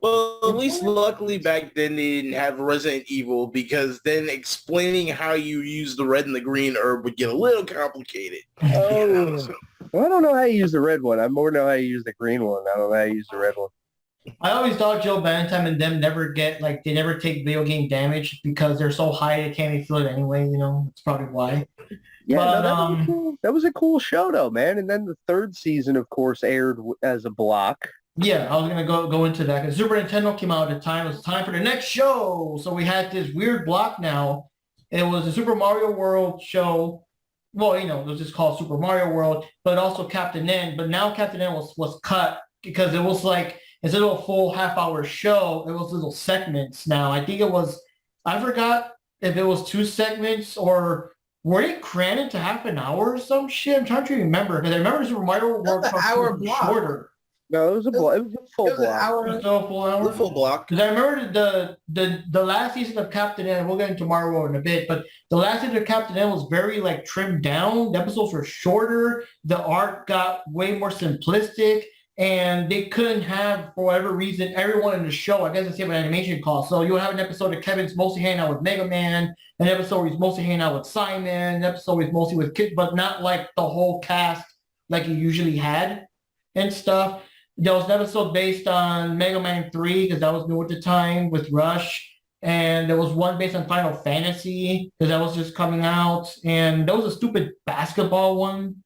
Well, at least luckily back then they didn't have Resident Evil, because then explaining how you use the red and the green herb would get a little complicated. Oh, well, I don't know how you use the red one. I more know how you use the green one. I don't know how you use the red one. I always thought Joe Valentine and them never get they never take video game damage because they're so high they can't even feel it anyway. It's probably why. Yeah, But, that was a cool show though, man. And then the third season, of course, aired as a block. Yeah, I was gonna go into that because Super Nintendo came out at the time. It was time for the next show, so we had this weird block now. It was a Super Mario World show. Well, it was just called Super Mario World, but also Captain N. But now Captain N was cut because it was like instead of a full half-hour show, it was little segments. Now I think it was. I forgot if it was 2 segments or were they crammed into half an hour or some shit. I'm trying to remember because I remember Super Mario World That's an hour was block. shorter. No, it was a block. It was a full It was an block. hour. So a full hour. The full block. Because I remember the last season of Captain N. We'll get into Mario World in a bit, but the last season of Captain N was very like trimmed down. The episodes were shorter. The art got way more simplistic, and they couldn't have, for whatever reason, everyone in the show. I guess it's an animation cost. So you'll have an episode of Kevin's mostly hanging out with Mega Man, an episode where he's mostly hanging out with Simon, an episode where he's mostly with Kid, but not like the whole cast like you usually had and stuff. There was an episode based on Mega Man 3 because that was new at the time with Rush. And there was one based on Final Fantasy because that was just coming out. And there was a stupid basketball one,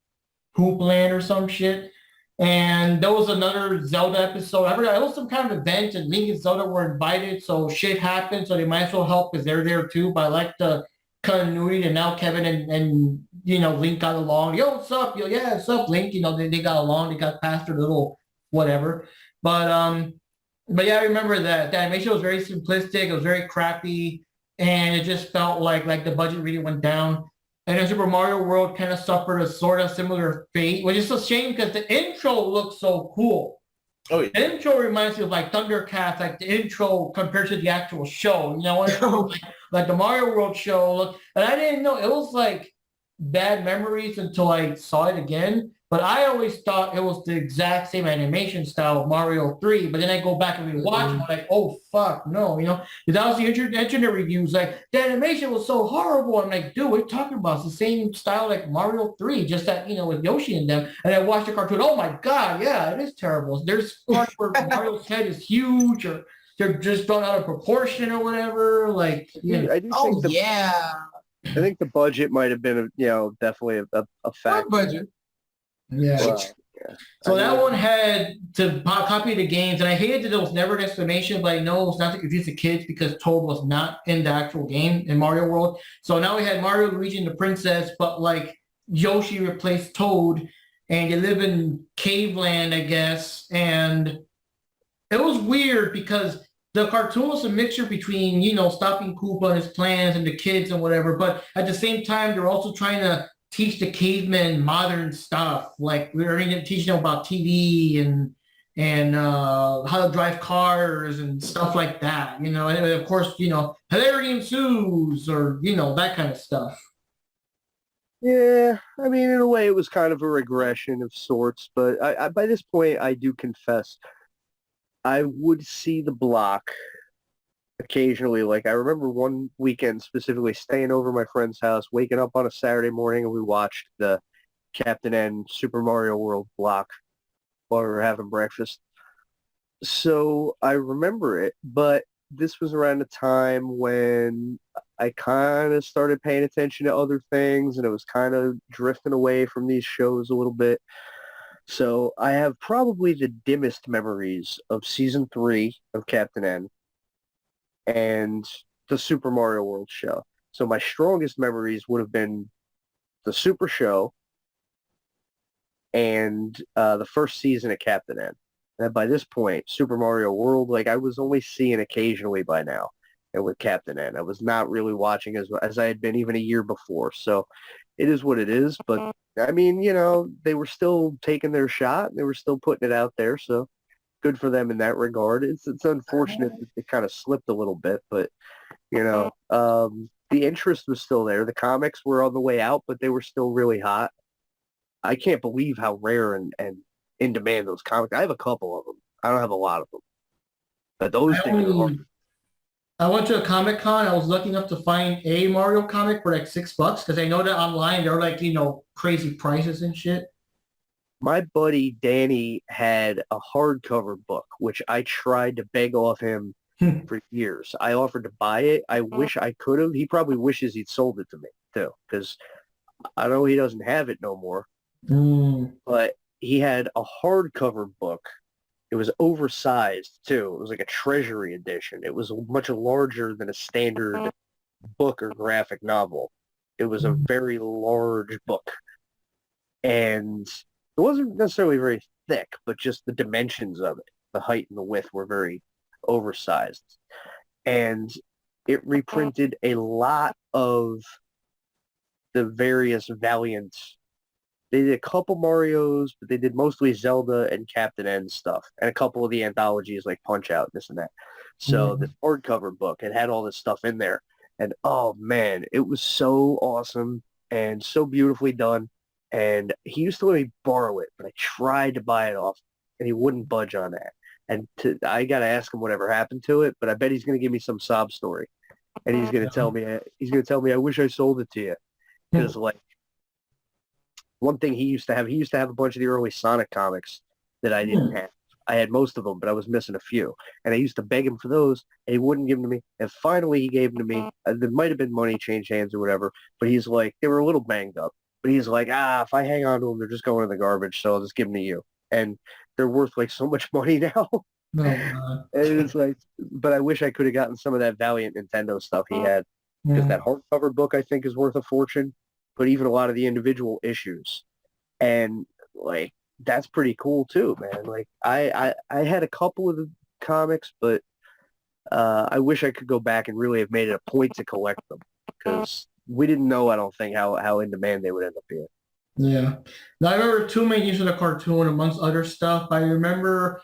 Hoopland or some shit. And there was another Zelda episode. I forgot, it was some kind of event and Link and Zelda were invited. So shit happened. So they might as well help because they're there too. But I like the continuity and now Kevin and Link got along. Yo, what's up? Yo, yeah, what's up, Link? They got along. They got past their little whatever. But yeah, I remember that. The animation was very simplistic. It was very crappy, and it just felt like the budget really went down. And then Super Mario World kind of suffered a sort of similar fate, which is a shame because the intro looks so cool. Oh yeah. The intro reminds me of like Thundercats, like the intro compared to the actual show. You know what? like the Mario World show. And I didn't know it was like bad memories until I saw it again. But I always thought it was the exact same animation style of Mario 3. But then I go back and rewatch it, I'm like, oh, fuck, no, Because that was the internet reviews. Like, the animation was so horrible. I'm like, dude, what are you talking about? It's the same style like Mario 3, just that, with Yoshi in them. And I watched the cartoon. Oh, my God, yeah, it is terrible. There's parts where Mario's head is huge or they're just thrown out of proportion or whatever. Like, I do Oh think yeah. I think the budget might have been, definitely a What factor. budget? Yeah. Well, yeah. So that one had to copy the games, and I hated that there was never an explanation, but I know it's not to confuse the kids because Toad was not in the actual game in Mario World. So now we had Mario, Luigi, and the Princess, but like Yoshi replaced Toad, and they live in Caveland, I guess, and it was weird because the cartoon was a mixture between, stopping Koopa and his plans and the kids and whatever, but at the same time, they're also trying to teach the cavemen modern stuff. Like we were teaching them about TV and how to drive cars and stuff like that. And of course, hilarity ensues or that kind of stuff. Yeah, I mean, in a way, it was kind of a regression of sorts. But I by this point, I do confess, I would see the block occasionally. Like I remember one weekend specifically staying over at my friend's house, waking up on a Saturday morning, and we watched the Captain N Super Mario World block while we were having breakfast. So I remember it, but this was around the time when I kind of started paying attention to other things, and it was kind of drifting away from these shows a little bit. So I have probably the dimmest memories of season 3 of Captain N and the Super Mario World show. So my strongest memories would have been the Super Show and the first season of Captain N. And by this point, Super Mario World, like I was only seeing occasionally by now. And with Captain N, I was not really watching as I had been even a year before. So it is what it is. But I mean, they were still taking their shot. They were still putting it out there. So good for them in that regard. It's unfortunate that it kind of slipped a little bit, but the interest was still there. The comics were on the way out, but they were still really hot. I can't believe how rare and in demand those comics. I have a couple of them. I don't have a lot of them, but those things are hard. I went to a Comic-Con. I was lucky enough to find a Mario comic for like $6 because I know that online they're like, crazy prices and shit. My buddy Danny had a hardcover book, which I tried to beg off him for years. I offered to buy it. I wish I could have. He probably wishes he'd sold it to me too, because I know he doesn't have it no more. But he had a hardcover book, It was oversized too. It was like a treasury edition. It was much larger than a standard book or graphic novel. It was a very large book. And it wasn't necessarily very thick, but just the dimensions of it, the height and the width were very oversized. And it reprinted a lot of the various Valiant. They did a couple Marios, but they did mostly Zelda and Captain N stuff, and a couple of the anthologies like Punch Out, this and that. So this hardcover book, it had all this stuff in there. And oh man, it was so awesome and so beautifully done. And he used to let me borrow it, but I tried to buy it off, and he wouldn't budge on that. And I got to ask him whatever happened to it, but I bet he's going to give me some sob story. And he's going to tell me, I wish I sold it to you. Because like, one thing he used to have a bunch of the early Sonic comics that I didn't have. I had most of them, but I was missing a few. And I used to beg him for those, and he wouldn't give them to me. And finally, he gave them to me. There might have been money changed hands or whatever, but he's like, they were a little banged up. But he's like, if I hang on to them, they're just going in the garbage, so I'll just give them to you. And they're worth like so much money now. And it's like, but I wish I could have gotten some of that Valiant Nintendo stuff he had. Because that hardcover book, I think, is worth a fortune. But even a lot of the individual issues. And like, that's pretty cool too, man. Like I had a couple of the comics, but I wish I could go back and really have made it a point to collect them, because we didn't know, I don't think, how in demand they would end up being. Yeah. Now I remember two main things of the cartoon amongst other stuff. I remember,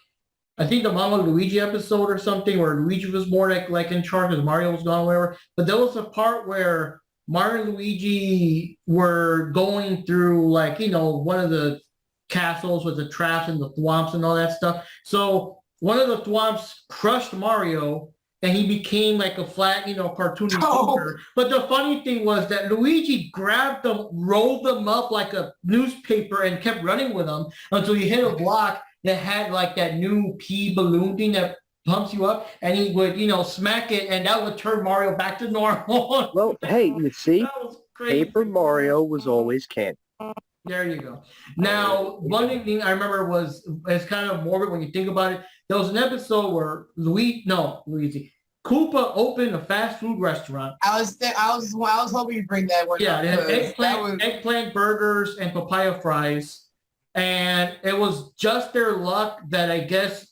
I think the Mama Luigi episode or something where Luigi was more like in charge because Mario was gone or whatever. But there was a part where Mario and Luigi were going through like, one of the castles with the traps and the thwomps and all that stuff. So one of the thwomps crushed Mario and he became like a flat, cartoony figure. But the funny thing was that Luigi grabbed them, rolled them up like a newspaper and kept running with them until he hit a block that had like that new pea balloon thing that pumps you up, and he would, smack it, and that would turn Mario back to normal. Well, hey, you see, Paper Mario was always canon. There you go. Now, one thing I remember it's kind of morbid when you think about it. There was an episode where Luigi, Koopa opened a fast food restaurant. I was hoping you'd bring that one. Yeah, up, they had eggplant burgers and papaya fries, and it was just their luck that I guess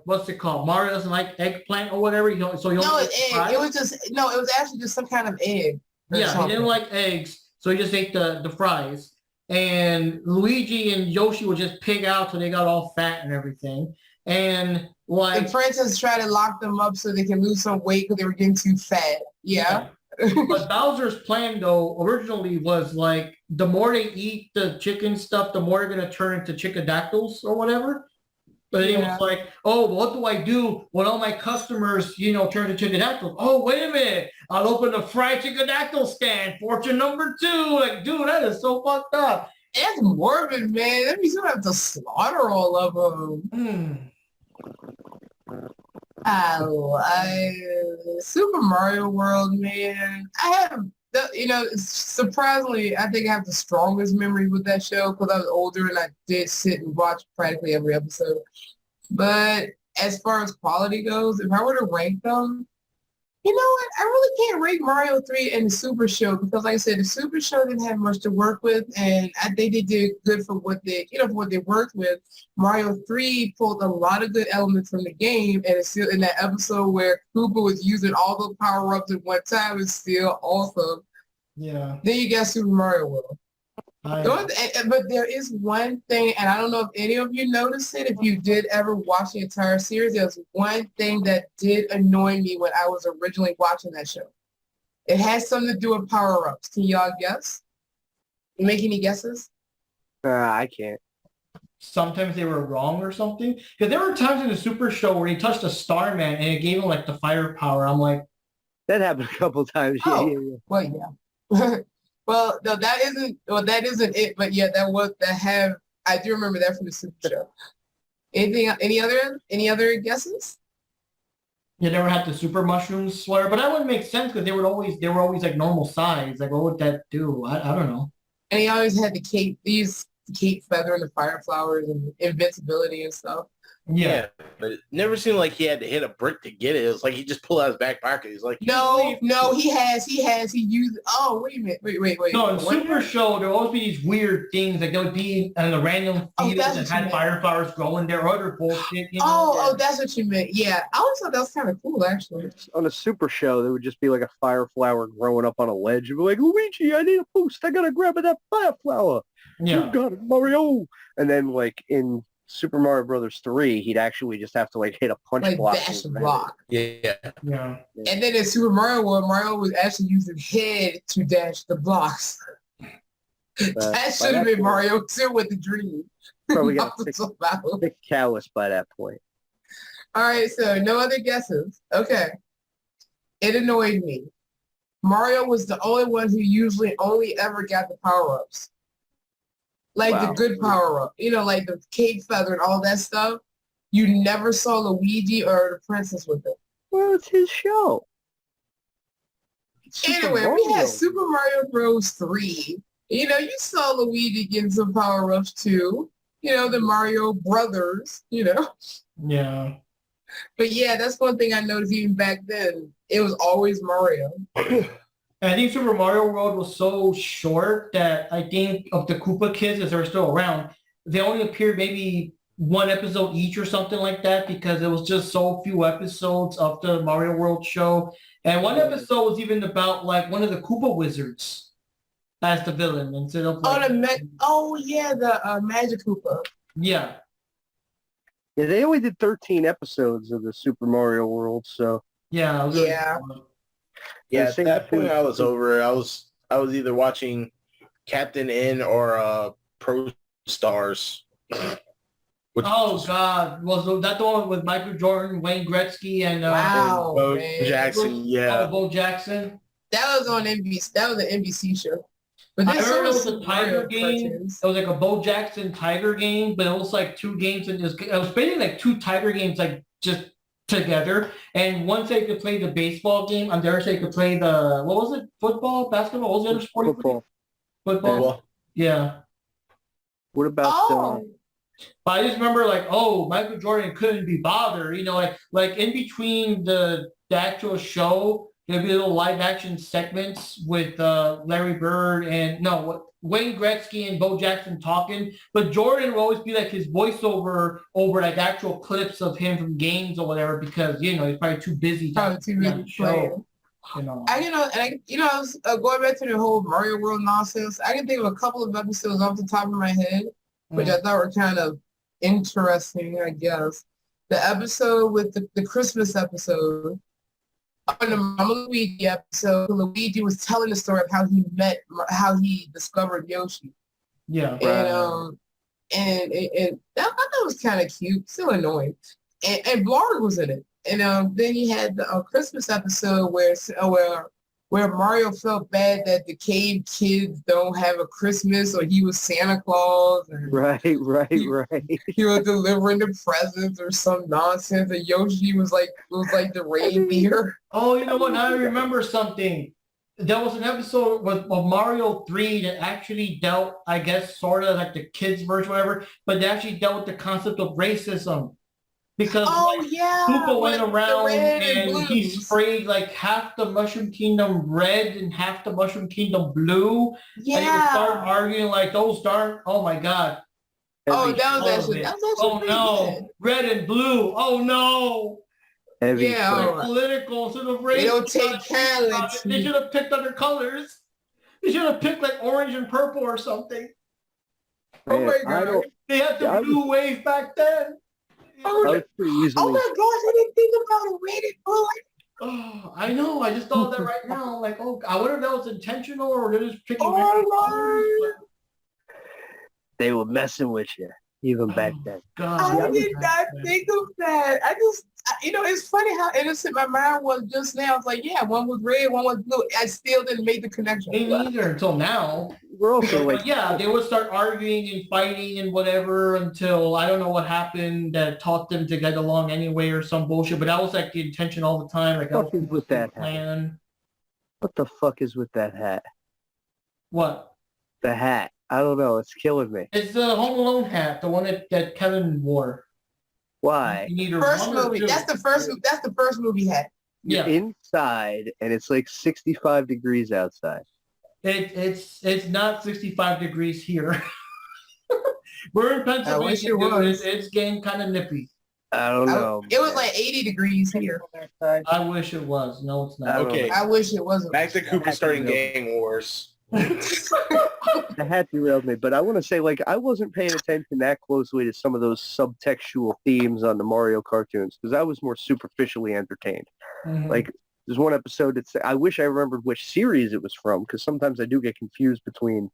what's it called? Mario doesn't like eggplant or whatever. So he no, egg. It was actually just some kind of egg. Yeah, he didn't like eggs, so he just ate the fries. And Luigi and Yoshi would just pig out till they got all fat and everything. And like the princess tried to lock them up so they can lose some weight because they were getting too fat. Yeah. But Bowser's plan though originally was like the more they eat the chicken stuff, the more they're gonna turn into chickadactyls or whatever. But it was like, oh, what do I do when all my customers, turn to chickadactyls? Oh, wait a minute. I'll open a fried chickadactyl stand. Fortune number 2. Like, dude, that is so fucked up. It's morbid, man. That means you have to slaughter all of them. Super Mario World, man. I have, surprisingly, I think I have the strongest memory with that show because I was older and I did sit and watch practically every episode. But as far as quality goes, if I were to rank them, you know what? I really can't rank Mario 3 and the Super Show because, like I said, the Super Show didn't have much to work with, and I think they did good for what they, for what they worked with. Mario 3 pulled a lot of good elements from the game, and it's still in that episode where Koopa was using all those power-ups at one time. It's still awesome. Yeah. Then you got Super Mario World. But there is one thing, and I don't know if any of you noticed it, if you did ever watch the entire series, there's one thing that did annoy me when I was originally watching that show. It has something to do with power-ups. Can y'all guess? You make any guesses? I can't. Sometimes they were wrong or something. Because there were times in the Super Show where he touched a Starman and it gave him like the firepower. I'm like, that happened a couple times. Oh, yeah. Well, yeah. Well, no, that isn't it. But yeah, I do remember that from the Super Show. Any other guesses? You never had the super mushrooms sweater, but that wouldn't make sense because they were always like normal size. Like, what would that do? I don't know. And he always had the cape feather and the fire flowers and invincibility and stuff. Yeah. but it never seemed like he had to hit a brick to get it. It was like he just pulled out his back pocket. He's like, No, he used. Oh, wait a minute. Wait. No, in What? Super Show, there would always be these weird things. Like there would be in a random Oh, field that's that what you had meant. fire flowers growing there, or other bullshit. You know? Oh, that's what you meant. Yeah, I always thought that was kind of cool, actually. On a Super Show, there would just be like a fire flower growing up on a ledge. You'd be like, Luigi, I need a boost. I gotta grab that fire flower. Yeah. You got it, Mario. And then like in Super Mario Brothers 3, he'd actually just have to like hit a punch Like block. dash and block. yeah. Yeah. And then in Super Mario World, Mario was actually using head to dash the blocks. That should have been Mario too with the dream. Probably Not got the thick, survival. thick callus by that point. All right, so no other guesses. Okay. It annoyed me. Mario was the only one who usually only ever got the power-ups. Like the Wow. good power-up. You know, like the cake feather and all that stuff. You never saw Luigi or the princess with it. Well, it's his show. It's Super Anyway, we Mario. had Super Mario Bros. 3. You know, you saw Luigi getting some power-ups too. You know, the Mario brothers, you know. Yeah. But yeah, that's one thing I noticed even back then. It was always Mario. And I think Super Mario World was so short that I think of the Koopa kids, as they're still around, they only appeared maybe one episode each or something like that because it was just so few episodes of the Mario World show. And one episode was even about like one of the Koopa wizards as the villain instead of like, The Magic Koopa. yeah. Yeah, they only did 13 episodes of the Super Mario World, so Yeah. it was Yeah. Yeah, I at think that point too- I was over it. I was either watching Captain N or Pro Stars. Which Oh God, was that the one with Michael Jordan, Wayne Gretzky, and Wow. Bo man. Jackson, yeah. Bo Jackson? That was on NBC. That was an NBC show. But I there's heard it was some a Tiger Mario game. cartoons. It was like a Bo Jackson Tiger game, but it was like two games and it was basically like two Tiger games like just together. And once they could play the baseball game, and the other they could play the what was it? Football, basketball, what was the other sport? football. Football. Well, Yeah. What about Oh, But I just remember like, oh, Michael Jordan couldn't be bothered, you know, like in between the actual show, there'd be little live action segments with Larry Bird and Wayne Gretzky and Bo Jackson talking, but Jordan would always be like his voiceover over like actual clips of him from games or whatever because you know he's probably too busy probably too to busy playing. you know. I was going back to the whole Mario World nonsense. I can think of a couple of episodes off the top of my head, which I thought were kind of interesting, I guess. The episode with the Christmas episode, on the Mama Luigi episode, Luigi was telling the story of how he discovered Yoshi. Yeah. And I thought that was kind of cute, still annoying. And Blarg was in it. And then you had the Christmas episode where Mario felt bad that the cave kids don't have a Christmas, or he was Santa Claus, and right. he was delivering the presents or some nonsense, and Yoshi was like the reindeer. Oh, you know what? Now I remember something. There was an episode with Mario 3 that actually dealt, I guess, sort of like the kids version, whatever, but they actually dealt with the concept of racism. Because Koopa went around and he sprayed like half the Mushroom Kingdom red and half the Mushroom Kingdom blue. Yeah. And he would start arguing like those darn, oh my God. Oh, that was actually Oh pretty no, good. red and blue. Oh no. Heavy Yeah. shit. Alright. Political instead of race. They don't take talent. They should have picked other colors. They should have picked like orange and purple or something. Oh Man, my I God. don't- They had the Yeah, I was- blue wave back then. I was pretty Oh easily. my gosh, I didn't think about it. Red and blue. Oh, I know. I just thought of that right now. Like, oh, I wonder if that was intentional or they're just picking. Oh, random Lord. colors. They were messing with you even back then. God, I did not think of that. It's funny how innocent my mind was just now. It's like, yeah, one was red, one was blue. I still didn't make the connection. Me neither until now. We're also But like, yeah, they would start arguing and fighting and whatever until I don't know what happened that taught them to get along anyway or some bullshit. But that was like the intention all the time. Like, What is with that hat? plan. what the fuck is with that hat? What? The hat. I don't know. It's killing me. It's the Home Alone hat, the one that Kevin wore. Why? You either First one or movie. two. That's the first movie he had. You're Yeah, inside, and it's like 65 degrees outside. it's not 65 degrees here. We're in Pennsylvania. wish it dude. was. It's getting kind of nippy. I don't know. It was like 80 degrees here. I wish it was. No, it's I not. don't Okay. I wish it wasn't. Back to Cooper starting gang wars. The hat derailed me, but I want to say, like, I wasn't paying attention that closely to some of those subtextual themes on the Mario cartoons because I was more superficially entertained. Mhm. Like, there's one episode that's, I wish I remembered which series it was from because sometimes I do get confused between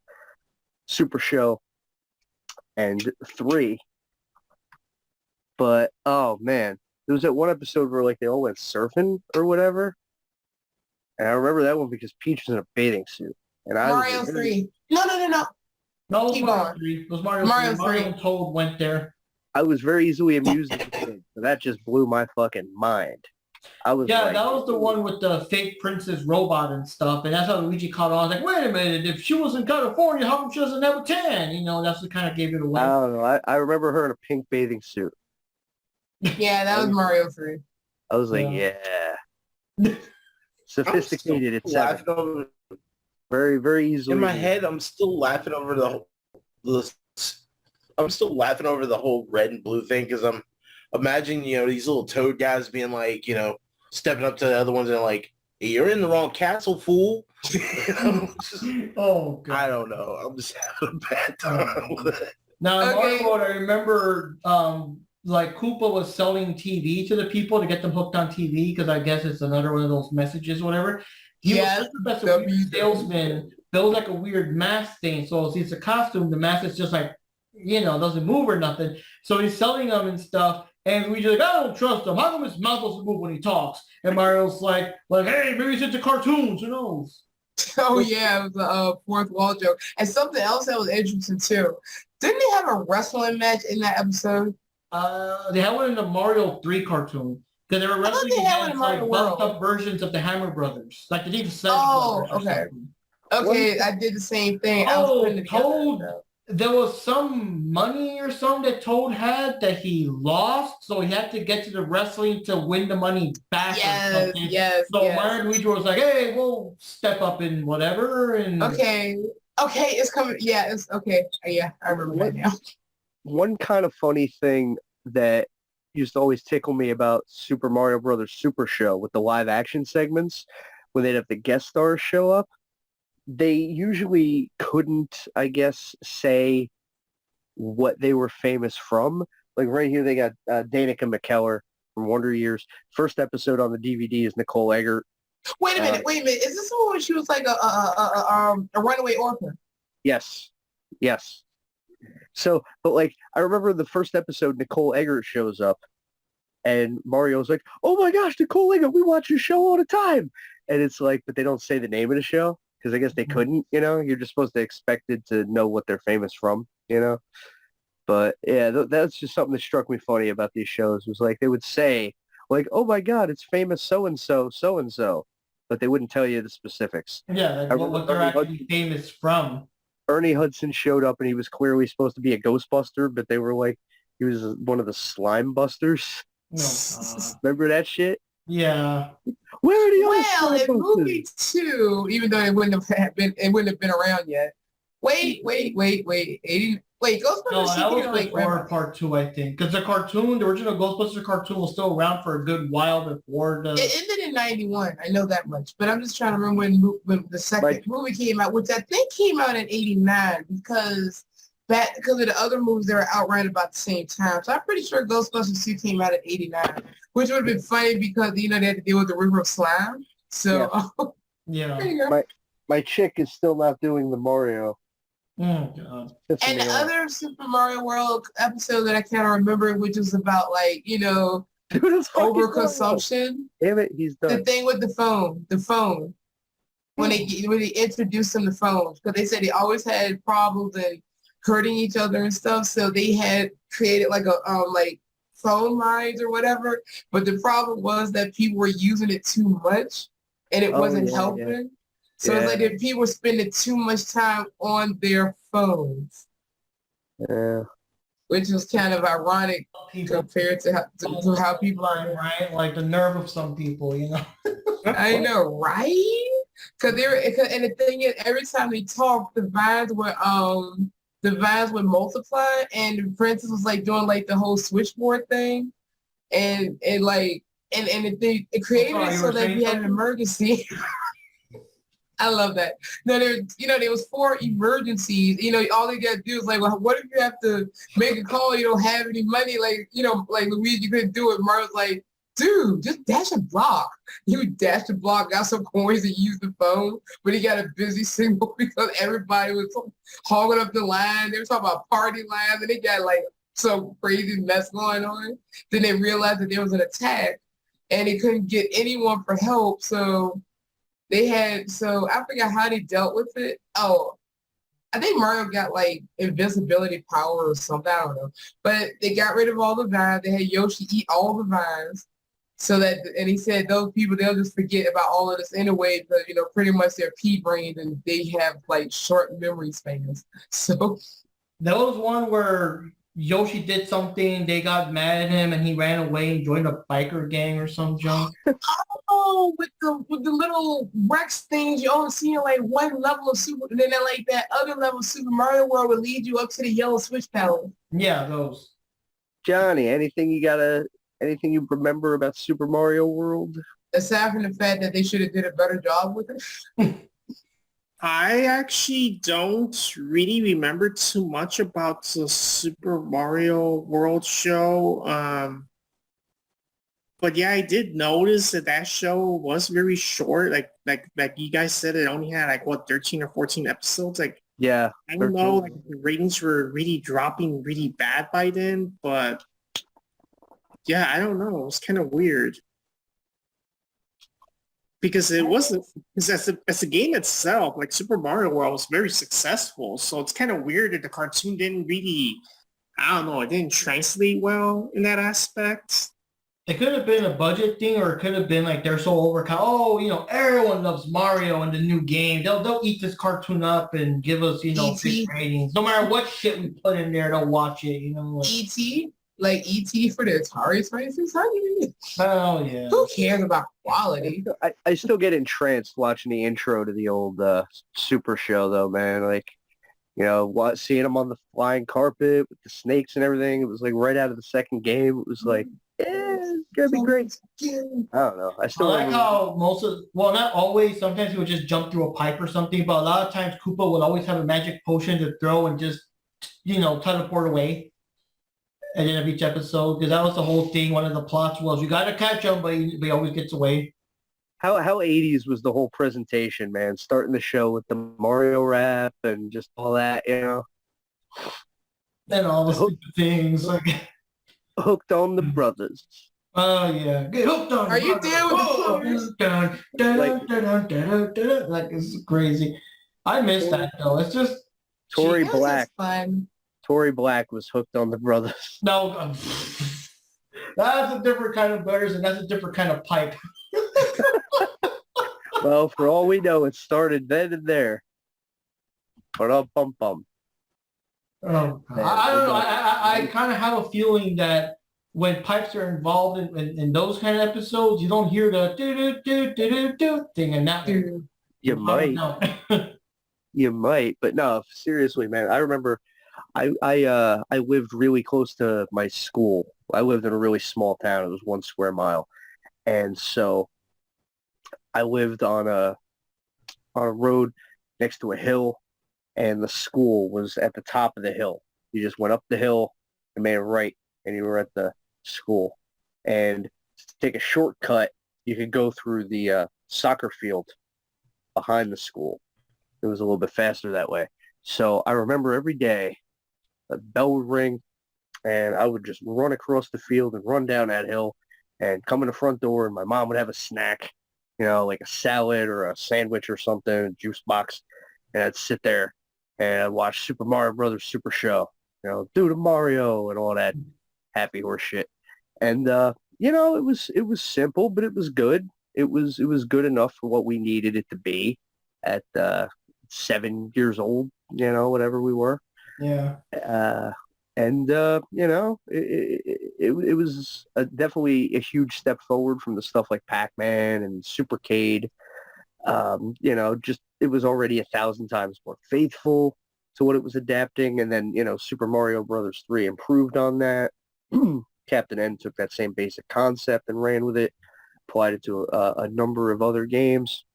Super Show and 3. But, oh, man. There was that one episode where, like, they all went surfing or whatever. And I remember that one because Peach was in a bathing suit. And I Mario was 3. No. No, it was Keep Mario going. 3. It was Mario, Mario 3. Mario 3. and Toad went there. I was very easily amused as a kid. So that just blew my fucking mind. I was Yeah, like, that was the one with the fake princess robot and stuff. And that's how Luigi caught on. Like, wait a minute, if she was in California, how come she doesn't have a tan? You know, that's what kind of gave it away. I don't know. I remember her in a pink bathing suit. Yeah, that was Mario 3. I was like, yeah. Sophisticated, it's Laughing over, very, very easily. in my head, I'm still laughing over I'm still laughing over the whole red and blue thing because I'm imagining, these little toad guys being like, stepping up to the other ones and like, hey, you're in the wrong castle, fool. Oh, God. I don't know. I'm just having a bad time with it. Now, in Okay. Mario World, I remember, like, Koopa was selling TV to the people to get them hooked on TV because I guess it's another one of those messages or whatever. He was such the best weird salesman. Built like a weird mask thing. So it's a costume. The mask is just like, doesn't move or nothing. So he's selling them and stuff. And Luigi's like, I don't trust him. How come his mouth doesn't move when he talks? And Mario's like, hey, maybe he's into cartoons. Who knows? Oh yeah, it was a fourth wall joke. And something else that was interesting too. Didn't they have a wrestling match in that episode? They had one in the Mario 3 cartoon. Because they were thought wrestling they had one in against like Mario buffed World. up versions of the Hammer Brothers. Like the Deep Set Oh, Brothers or okay. something. Okay, I did the same thing. I was Oh, putting it together. Toad. There was some money or something that Toad had that he lost, so he had to get to the wrestling to win the money back. Or Yes, something. yes, So yes. Mario and Luigi was like, "Hey, we'll step up in whatever." And Okay, it's coming. Yeah, it's okay. Yeah, I remember that now. One kind of funny thing that used to always tickle me about Super Mario Brothers Super Show with the live action segments when they'd have the guest stars show up. They usually couldn't, I guess, say what they were famous from. Like right here, they got Danica McKellar from Wonder Years. First episode on the DVD is Nicole Eggert. Wait a minute. Is this the one where she was like a runaway orphan? Yes. So, but like, I remember the first episode, Nicole Eggert shows up, and Mario's like, "Oh my gosh, Nicole Eggert, we watch your show all the time." And it's like, but they don't say the name of the show because I guess they couldn't. You're just supposed to expected to know what they're famous from. But yeah, that's just something that struck me funny about these shows was like they would say like, "Oh my God, it's famous so and so," but they wouldn't tell you the specifics. yeah, like what they're actually famous from. Ernie Hudson showed up and he was clearly supposed to be a Ghostbuster, but they were like, he was one of the Slime Busters. No, Remember that shit? yeah. Where are the Well, other in Slime movie Busters? 2, even though it wouldn't have been around yet. Wait. Ghostbusters No, that was like before part 2, I think. Because the original Ghostbusters cartoon was still around for a good while before the... It ended in 91. I know that much. But I'm just trying to remember when the second movie came out, which I think came out in 89 because of the other movies that were out right about the same time. So I'm pretty sure Ghostbusters 2 came out in 89, which would have been funny because, they had to deal with the river of slime. So, Yeah. there you go. My chick is still not doing the Mario. Oh, God. Pissing And me the off. other Super Mario World episode that I can't remember, which was about like, Dude, it's fucking overconsumption. Damn it, he's The done. thing with the phone. When they introduced them to phones, because they said they always had problems and hurting each other and stuff. So they had created like a like phone lines or whatever. But the problem was that people were using it too much, and it wasn't helping. Yeah. So it's like that people were spending too much time on their phones. Yeah. which was kind of ironic People compared to how people are. right, like the nerve of some people, you know. I know, right? And the thing is, every time they talk, the vines would multiply, and the princess was like doing like the whole switchboard thing, and it created it so that we had an emergency. I love that. No, there was 4 emergencies. All they got to do is like, well, what if you have to make a call? You don't have any money. Like, like Luigi couldn't do it. Mario's like, dude, just dash a block. He would dash the block, got some coins and use the phone, but he got a busy signal because everybody was hogging up the line. They were talking about party lines, and they got like some crazy mess going on. Then they realized that there was an attack, and they couldn't get anyone for help. So I forgot how they dealt with it. Oh, I think Mario got like invisibility power or something. I don't know. But they got rid of all the vines. They had Yoshi eat all the vines. And he said those people, they'll just forget about all of this anyway, because, pretty much they're pea-brained and they have like short memory spans. So There was one where Yoshi did something, they got mad at him, and he ran away and joined a biker gang or some junk. Oh, with the little Rex things, you only see like one level of Super, and then like that other level of Super Mario World would lead you up to the yellow switch palace. Yeah, those. Johnny, anything you remember about Super Mario World? Aside from the fact that they should have did a better job with it. I actually don't really remember too much about the Super Mario World show. But yeah, I did notice that show was very short. Like you guys said, it only had 13 or 14 episodes. Like, Yeah. I don't know, like the ratings were really dropping really bad by then, but yeah, I don't know. It was kind of weird. Because as a game itself, like Super Mario World was very successful. So it's kind of weird that the cartoon didn't really, I don't know, it didn't translate well in that aspect. It could have been a budget thing, or it could have been like they're so overcome. Oh, everyone loves Mario in the new game. They'll eat this cartoon up and give us, big ratings. No matter what shit we put in there, they'll watch it. E.T. Like E.T. for the Atari 2600. Oh yeah. Who cares about quality? I still get entranced watching the intro to the old Super show, though, man. Like, seeing them on the flying carpet with the snakes and everything. It was like right out of the second game. It was like, yeah, it's gonna be great. I don't know. I still like how not always, sometimes he would just jump through a pipe or something, but a lot of times Koopa would always have a magic potion to throw and just, teleport away at the end of each episode, because that was the whole thing. One of the plots was you gotta catch him, but he always gets away. How 80's was the whole presentation, man. Starting the show with the Mario rap and just all that, And all the stupid things like hooked on the brothers. Oh yeah, get hooked on. Are you down with the like it's crazy. I miss that though. It's just Tory Black. Fun. Tory Black was hooked on the brothers. No, that's a different kind of brothers, and that's a different kind of pipe. Well, for all we know, it started then and there. Bum. Oh, I don't know. I kind of have a feeling that when pipes are involved in those kind of episodes, you don't hear the do thing and that. You might. You might, but no, seriously, man. I remember I lived really close to my school. I lived in a really small town. It was 1 square mile. And so I lived on a road next to a hill, and the school was at the top of the hill. You just went up the hill and made a right, and you were at the school. And to take a shortcut, you could go through the soccer field behind the school. It was a little bit faster that way. So I remember every day the bell would ring, and I would just run across the field and run down that hill and come in the front door, and my mom would have a snack, like a salad or a sandwich or something, a juice box, and I'd sit there and I'd watch Super Mario Brothers Super Show, do the Mario and all that happy horse shit. And it was simple, but it was good. It was good enough for what we needed it to be at 7 years old, whatever we were. Yeah. And it was definitely a huge step forward from the stuff like Pac-Man and Supercade. Just it was already 1,000 times more faithful to what it was adapting, and then Super Mario Brothers 3 improved on that. Captain N took that same basic concept and ran with it, applied it to a number of other games.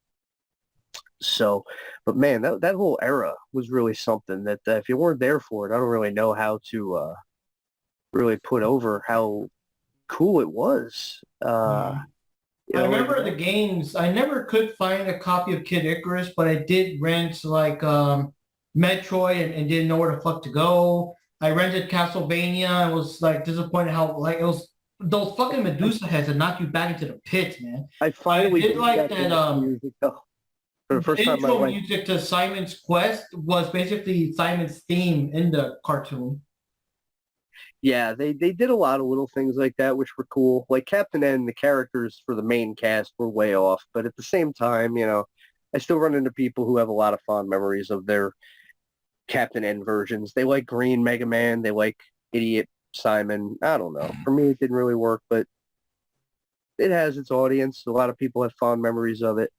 So, but man, that whole era was really something that if you weren't there for it, I don't really know how to really put over how cool it was. I remember the games. I never could find a copy of Kid Icarus, but I did rent like Metroid and didn't know where the fuck to go. I rented Castlevania and was like disappointed how like it was those fucking Medusa heads that knock you back into the pit, man. I finally did like that years ago. For the first time in my intro life. music to Simon's Quest was basically Simon's theme in the cartoon. Yeah, they did a lot of little things like that, which were cool. Like Captain N, the characters for the main cast were way off, but at the same time, I still run into people who have a lot of fond memories of their Captain N versions. They like Green Mega Man, they like Idiot Simon. I don't know. For me, it didn't really work, but it has its audience. A lot of people have fond memories of it.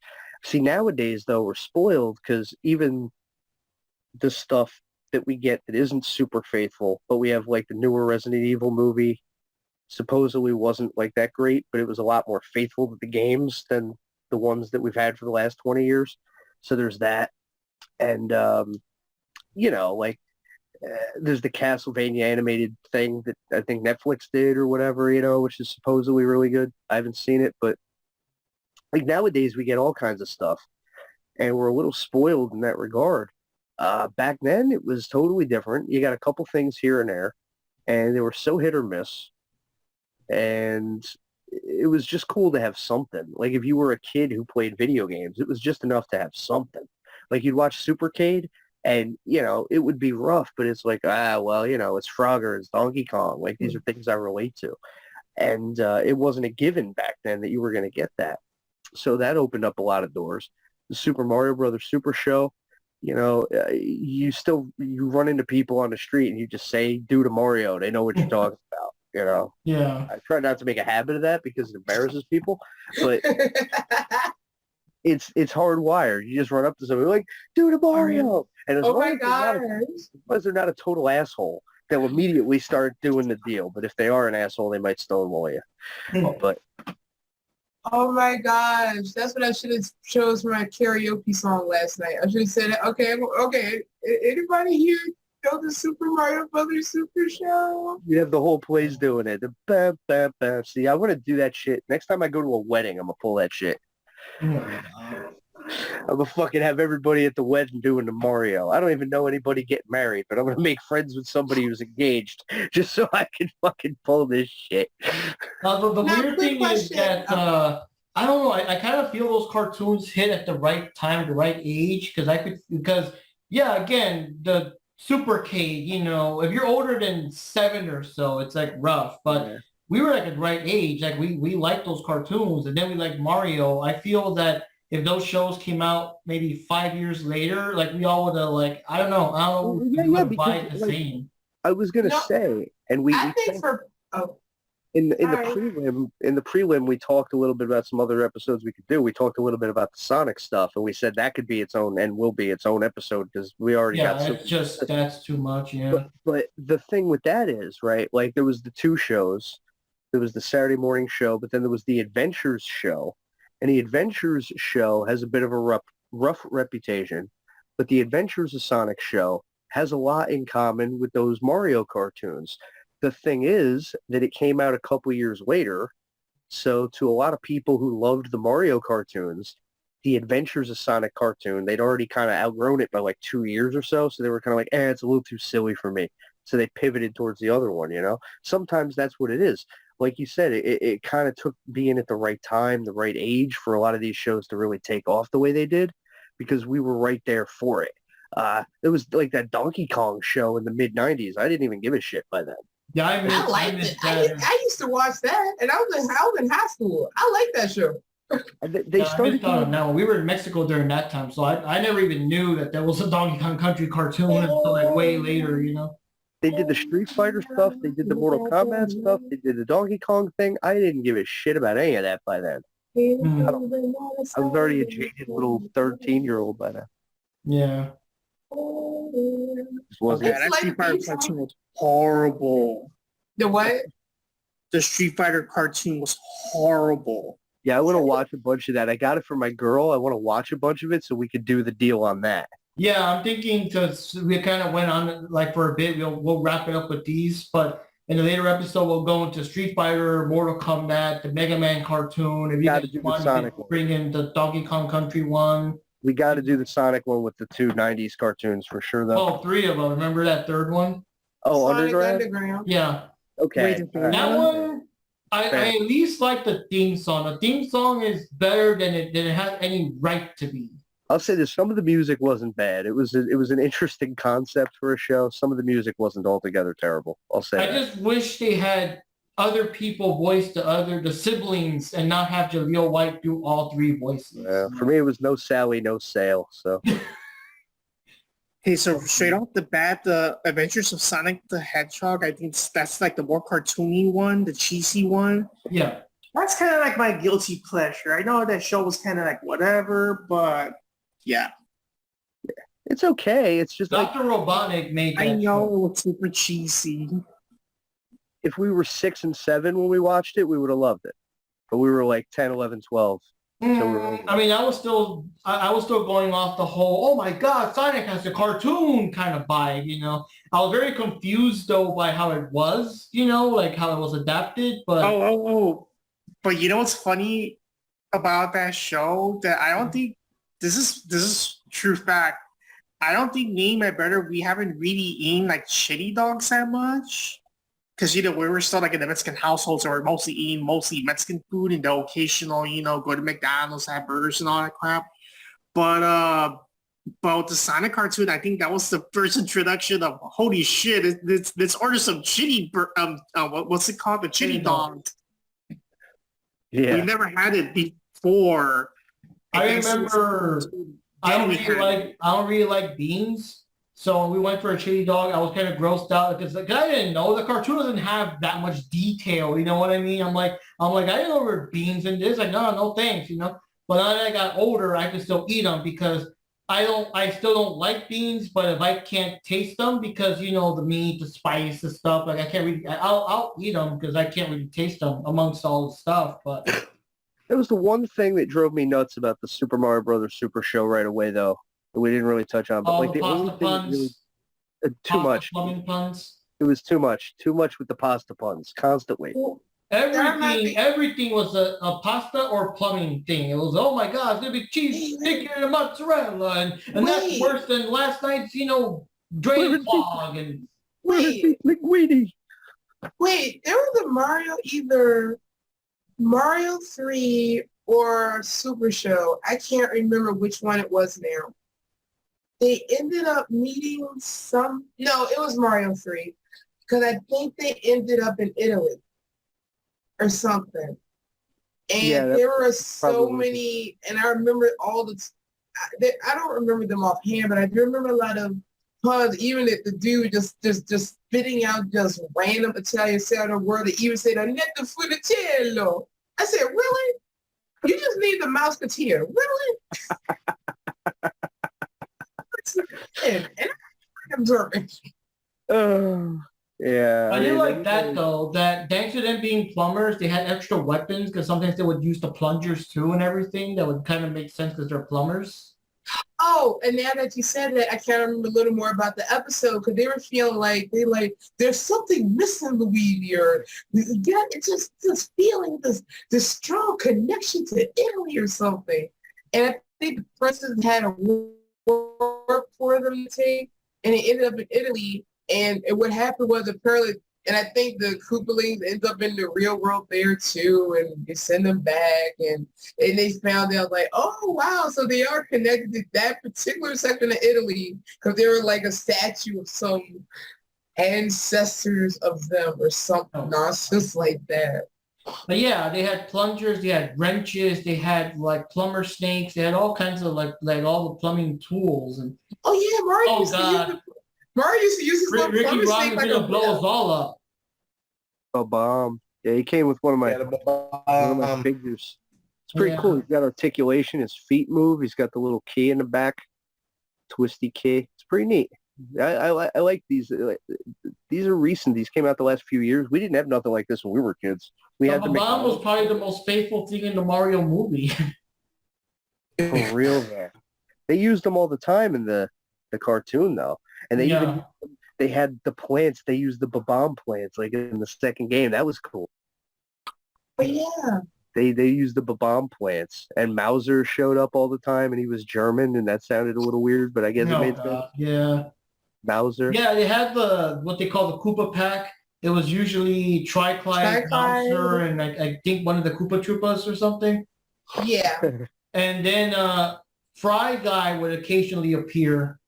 See, nowadays, though, we're spoiled because even the stuff that we get that isn't super faithful, but we have like the newer Resident Evil movie supposedly wasn't like that great, but it was a lot more faithful to the games than the ones that we've had for the last 20 years. So there's that. And, there's the Castlevania animated thing that I think Netflix did or whatever, which is supposedly really good. I haven't seen it, but like nowadays we get all kinds of stuff and we're a little spoiled in that regard. Back then it was totally different. You got a couple things here and there and they were so hit or miss. And it was just cool to have something. Like if you were a kid who played video games, it was just enough to have something. Like you'd watch Supercade and, it would be rough, but it's like, it's Frogger, it's Donkey Kong. Like these are things I relate to. And it wasn't a given back then that you were going to get that. So that opened up a lot of doors. The Super Mario Brothers Super Show, you run into people on the street and you just say, "Do to Mario." They know what you're talking about, Yeah. I try not to make a habit of that because it embarrasses people, but it's hardwired. You just run up to somebody like, "Do to Mario." And Oh my gosh. As long as they're not a total asshole, they'll immediately start doing the deal. But if they are an asshole, they might stonewall you. But Oh my gosh, that's what I should have chose for my karaoke song last night. I should have said, okay, anybody here know the Super Mario Brothers Super Show? you have the whole place doing it. The bam, bam, bam. See, I want to do that shit. Next time I go to a wedding, I'm going to pull that shit. I'm going to fucking have everybody at the wedding doing the Mario. I don't even know anybody getting married, but I'm going to make friends with somebody who's engaged just so I can fucking pull this shit. The weird thing is that, I don't know, I kind of feel those cartoons hit at the right time, the right age, because again, the Supercade, if you're older than 7 or so, it's like rough, but we were like at the right age, like we liked those cartoons, and then we liked Mario. I feel that if those shows came out maybe 5 years later, like we all would have like, I don't know, we would buy it the same. I was gonna say, and I think in the prelim we talked a little bit about some other episodes we could do. We talked a little bit about the Sonic stuff, and we said that could be its own and will be its own episode because we already got. That's too much, yeah. But the thing with that is, right? Like there was the two shows. There was the Saturday morning show, but then there was the Adventures show. And the Adventures show has a bit of a rough reputation, but the Adventures of Sonic show has a lot in common with those Mario cartoons. The thing is that it came out a couple years later, so to a lot of people who loved the Mario cartoons, the Adventures of Sonic cartoon, they'd already kind of outgrown it by like 2 years or so, so they were kind of like, it's a little too silly for me. So they pivoted towards the other one, Sometimes that's what it is. Like you said, it kind of took being at the right time, the right age for a lot of these shows to really take off the way they did because we were right there for it. It was like that Donkey Kong show in the mid-90s. I didn't even give a shit by then. Yeah, I liked it. I used to watch that, and I was in high school. I like that show. They started now. We were in Mexico during that time, so I never even knew that there was a Donkey Kong Country cartoon until like way later, They did the Street Fighter stuff. They did the Mortal Kombat stuff. They did the Donkey Kong thing. I didn't give a shit about any of that by then. Hmm. I was already a jaded little 13-year-old by then. Yeah. Just wasn't. Yeah, It's that like Street Fighter these- cartoon was horrible. The what? The Street Fighter cartoon was horrible. Yeah, I want to watch a bunch of that. I got it for my girl. I want to watch a bunch of it so we could do the deal on that. Yeah, I'm thinking because we kind of went on like for a bit. We'll wrap it up with these, but in a later episode we'll go into Street Fighter, Mortal Kombat, the Mega Man cartoon. If you Gotta guys do the want, Sonic you one. can bring in the Donkey Kong Country one. We got to do the Sonic one with the two 90s cartoons for sure, though. Oh, three of them. Remember that third one? Oh, Sonic Underground? Yeah, Okay. Wait, all right. that one. I at least like the theme song. The theme song is better than it has any right to be. I'll say this: some of the music wasn't bad. It was an interesting concept for a show. Some of the music wasn't altogether terrible. I'll say I that. just wish they had other people voice the siblings and not have Jaleel White do all three voices. For me, it was no Sally, no Sale. So Hey, so straight off the bat, the Adventures of Sonic the Hedgehog, I think that's like the more cartoony one, the cheesy one. Yeah. That's kind of like my guilty pleasure. I know that show was kind of like whatever, but yeah. it's okay. It's just like Dr. Robotnik made that I know show. it was super cheesy. if we were 6 and 7 when we watched it, we would have loved it. But we were like 10, 11, 12. So we're over. I mean, I was still going off the whole, oh my God, Sonic has a cartoon kind of vibe, you know. I was very confused though by how it was, you know, like how it was adapted. But Oh. But you know what's funny about that show? That I don't think this is true fact. I don't think me and my brother, we haven't really eaten like chili dogs that much. Because, you know, we were still like in the Mexican household, so we're mostly eating Mexican food and the occasional, you know, go to McDonald's, have burgers and all that crap. But with the Sonic cartoon, I think that was the first introduction of, holy shit, let's order some chili, what's it called? The chili dogs. Yeah. We never had it before. I think remember I don't really like beans. So when we went for a chili dog, I was kind of grossed out because I didn't know the cartoon doesn't have that much detail. You know what I mean? I'm like, I didn't know there were beans in this. Like, no thanks, you know. But now that I got older, I can still eat them because I still don't like beans. But if I can't taste them because, you know, the meat, the spice, the stuff, like I can't really, I'll eat them because I can't really taste them amongst all the stuff. But It was the one thing that drove me nuts about the Super Mario Brothers Super Show right away, though. That we didn't really touch on. But all like the the only pasta thing that puns, really, too much. plumbing puns. It was too much. Too much with the pasta puns constantly. Everything was a pasta or plumbing thing. It was, oh my God, it's gonna be cheese, chicken, and mozzarella, and that's worse than last night's, you know, drain clog and Wait, Linguini. wait, there was a either Mario 3 or Super Show. I can't remember which one it was now. They ended up meeting no, it was Mario 3. Because I think they ended up in Italy or something. And Yeah, there were so probably. many, and I remember I don't remember them offhand, but I do remember a lot of puns, even if the dude just spitting out just random Italian sounding word that even said, "Annetta Funicello." I said, really? You just need the Mouseketeer. Really? and I'm observing. Yeah. I did mean, like that though, that thanks to them being plumbers, they had extra weapons because sometimes they would use the plungers too and everything. That would kind of make sense because they're plumbers. Oh, and now that you said that, I can remember a little more about the episode because they were feeling like there's something missing, Luigi, or yeah, it's just this feeling, this strong connection to Italy or something. And I think the person had a work for them to take, and it ended up in Italy. And what happened was apparently, and I think the Koopalings end up in the real world there too, and they send them back, and they found out like, oh wow, so they are connected to that particular section of Italy because they were like a statue of some ancestors of them or something nonsense like that. But yeah, they had plungers, they had wrenches, they had like plumber snakes, they had all kinds of like all the plumbing tools and Oh yeah, Mario used to use God. Mario used to use his little Ricky plumber Rock snake is like gonna a blow us all up. A bomb. Yeah, he came with one of my figures. It's pretty Yeah. cool. He's got articulation. His feet move. He's got the little key in the back, twisty key. It's pretty neat. I like these. These are recent. These came out the last few years. We didn't have nothing like this when we were kids. We had The the bomb was McDonald's. probably the most faithful thing in the Mario movie. For real, man. They used them all the time in the cartoon, though. And they had the plants. They used the bomb plants, like in the second game. That was cool. But yeah. They used the bomb plants, and Mauser showed up all the time, and he was German, and that sounded a little weird, but I guess it made sense. Yeah. Mauser. Yeah, they had what they call the Koopa pack. It was usually Triclyde, Mouser, and I think one of the Koopa Troopas or something. Yeah. And then Fry Guy would occasionally appear.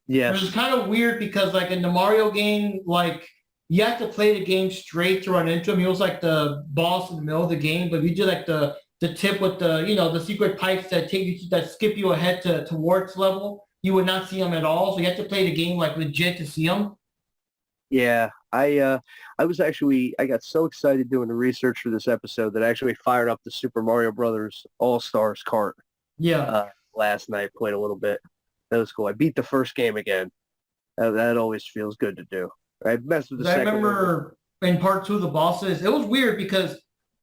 Yes. It was kind of weird because like in the Mario game, like you have to play the game straight to run into him. He was like the boss in the middle of the game, but if you do like the tip with the the secret pipes that skip you ahead to Wart's level, you would not see him at all. So you have to play the game like legit to see him. Yeah, I got so excited doing the research for this episode that I actually fired up the Super Mario Brothers All-Stars cart. Yeah. Last night, played a little bit. That was cool. I beat the first game again. That always feels good to do. I messed with the second one. I remember in part 2 the bosses. It was weird because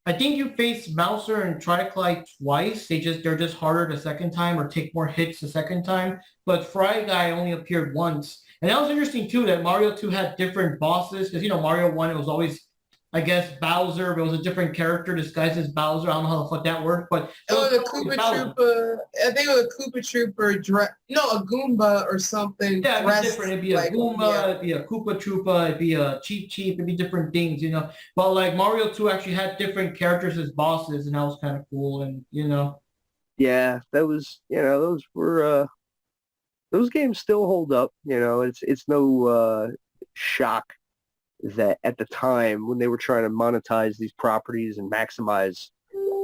I think you face Mouser and Triclyde twice. They're just harder the second time or take more hits the second time. But Fry Guy only appeared once. And that was interesting too that Mario 2 had different bosses because Mario 1 it was always I guess Bowser, but it was a different character disguised as Bowser. I don't know how the fuck that worked, but it was a Koopa Trooper. I think it was a Koopa Trooper. A Goomba or something. Yeah, it'd be different. It'd be a Goomba. It'd be a Koopa Troopa. It'd be a Cheep. It'd be different things, But like Mario 2 actually had different characters as bosses, and that was kind of cool. And Yeah, that was those were those games still hold up. It's no shock that at the time when they were trying to monetize these properties and maximize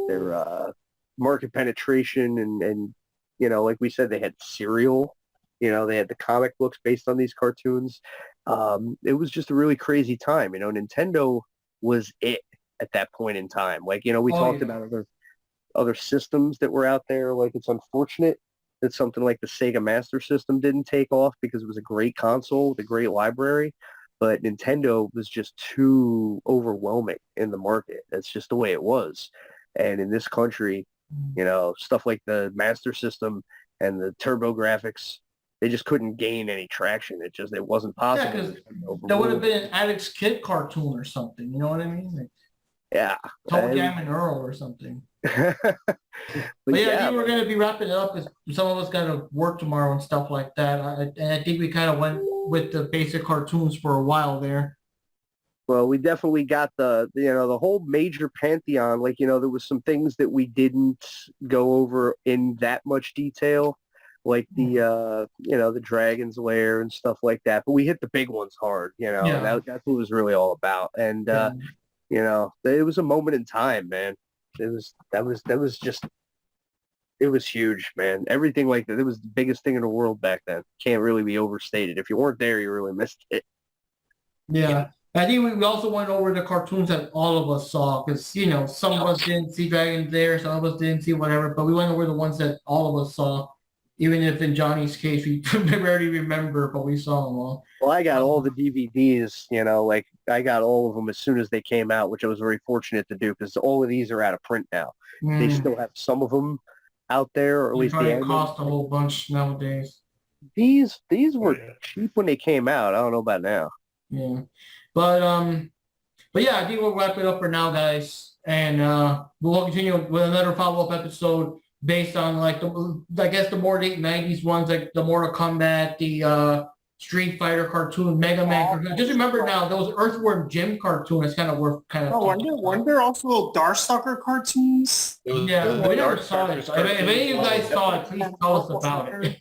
their market penetration and like we said, they had cereal, they had the comic books based on these cartoons. It was just a really crazy time. Nintendo was it at that point in time. Like, we talked about other systems that were out there. Like, it's unfortunate that something like the Sega Master System didn't take off because it was a great console with a great library. But Nintendo was just too overwhelming in the market. That's just the way it was. And in this country, stuff like the Master System and the Turbo Graphics, they just couldn't gain any traction. It wasn't possible. Yeah, because that would have been an Addict's Kid cartoon or something. You know what I mean? Like, yeah. Toe Jam and Earl or something. but I think we're going to be wrapping it up because some of us got to work tomorrow and stuff like that. And I think we kind of went with the basic cartoons for a while there. Well, we definitely got the whole major pantheon. Like, there was some things that we didn't go over in that much detail, like the Dragon's Lair and stuff like that. But we hit the big ones hard, and that's what it was really all about. And, it was a moment in time, man. It was huge, man. Everything like that. It was the biggest thing in the world back then. Can't really be overstated. If you weren't there, you really missed it. Yeah. I think we also went over the cartoons that all of us saw because, some of us didn't see Dragon's Lair, some of us didn't see whatever, but we went over the ones that all of us saw, even if in Johnny's case we barely remember, but we saw them all. Well, I got all the DVDs, like I got all of them as soon as they came out, which I was very fortunate to do because all of these are out of print now. They still have some of them out there, or at least they cost a whole bunch nowadays. These were cheap when they came out. I don't know about now. Yeah, but yeah, I think we'll wrap it up for now, guys, and we'll continue with another follow-up episode based on like the more late 90s ones, like the Mortal Kombat, the Street Fighter cartoon, Mega Man. Just remember now, those Earthworm Jim cartoon is kind of worth weren't there also Darkstalker cartoons? Yeah, we never saw it. So if any of you guys saw it, please tell us about it.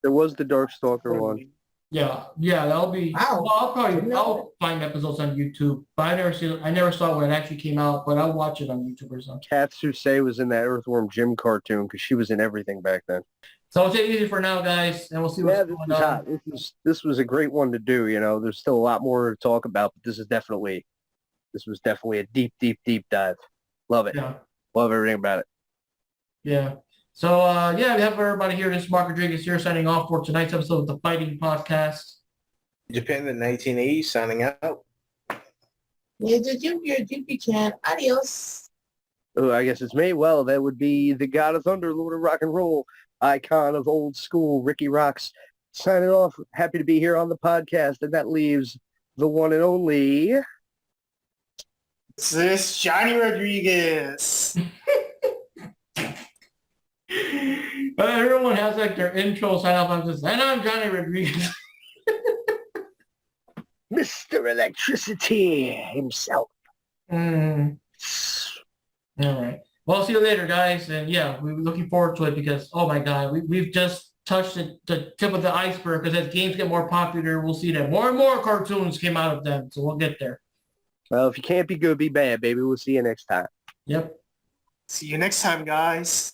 There was the Darkstalker one. Yeah, that'll be. Wow. Well, I'll find episodes on YouTube, but I never saw it when it actually came out, but I'll watch it on YouTube or something. Katsuse was in that Earthworm Jim cartoon because she was in everything back then. So we'll take it easy for now, guys, and we'll see what's Yeah, this going was on. hot. This was a great one to do. You know, there's still a lot more to talk about, but this was definitely a deep, deep, deep dive. Love it. Yeah. Love everything about it. Yeah. So, yeah, we have everybody here. This is Mark Rodriguez here signing off for tonight's episode of the Fighting Podcast. Japan in 1980 signing out. Yeah, Jupi can. Adios. Oh, I guess it's me. Well, that would be the God of Thunder, Lord of Rock and Roll, icon of old school, Rikki Roxx. Signing off. Happy to be here on the podcast, and that leaves the one and only. This is Johnny Rodriguez. But everyone has like their intro sign off on this. And I'm Johnny Rodriguez. Mr. Electricity himself. All right. Well, I'll see you later, guys. And yeah, we're looking forward to it because, oh my God, we've just touched the tip of the iceberg because as games get more popular, we'll see that more and more cartoons came out of them. So we'll get there. Well, if you can't be good, be bad, baby. We'll see you next time. Yep. See you next time, guys.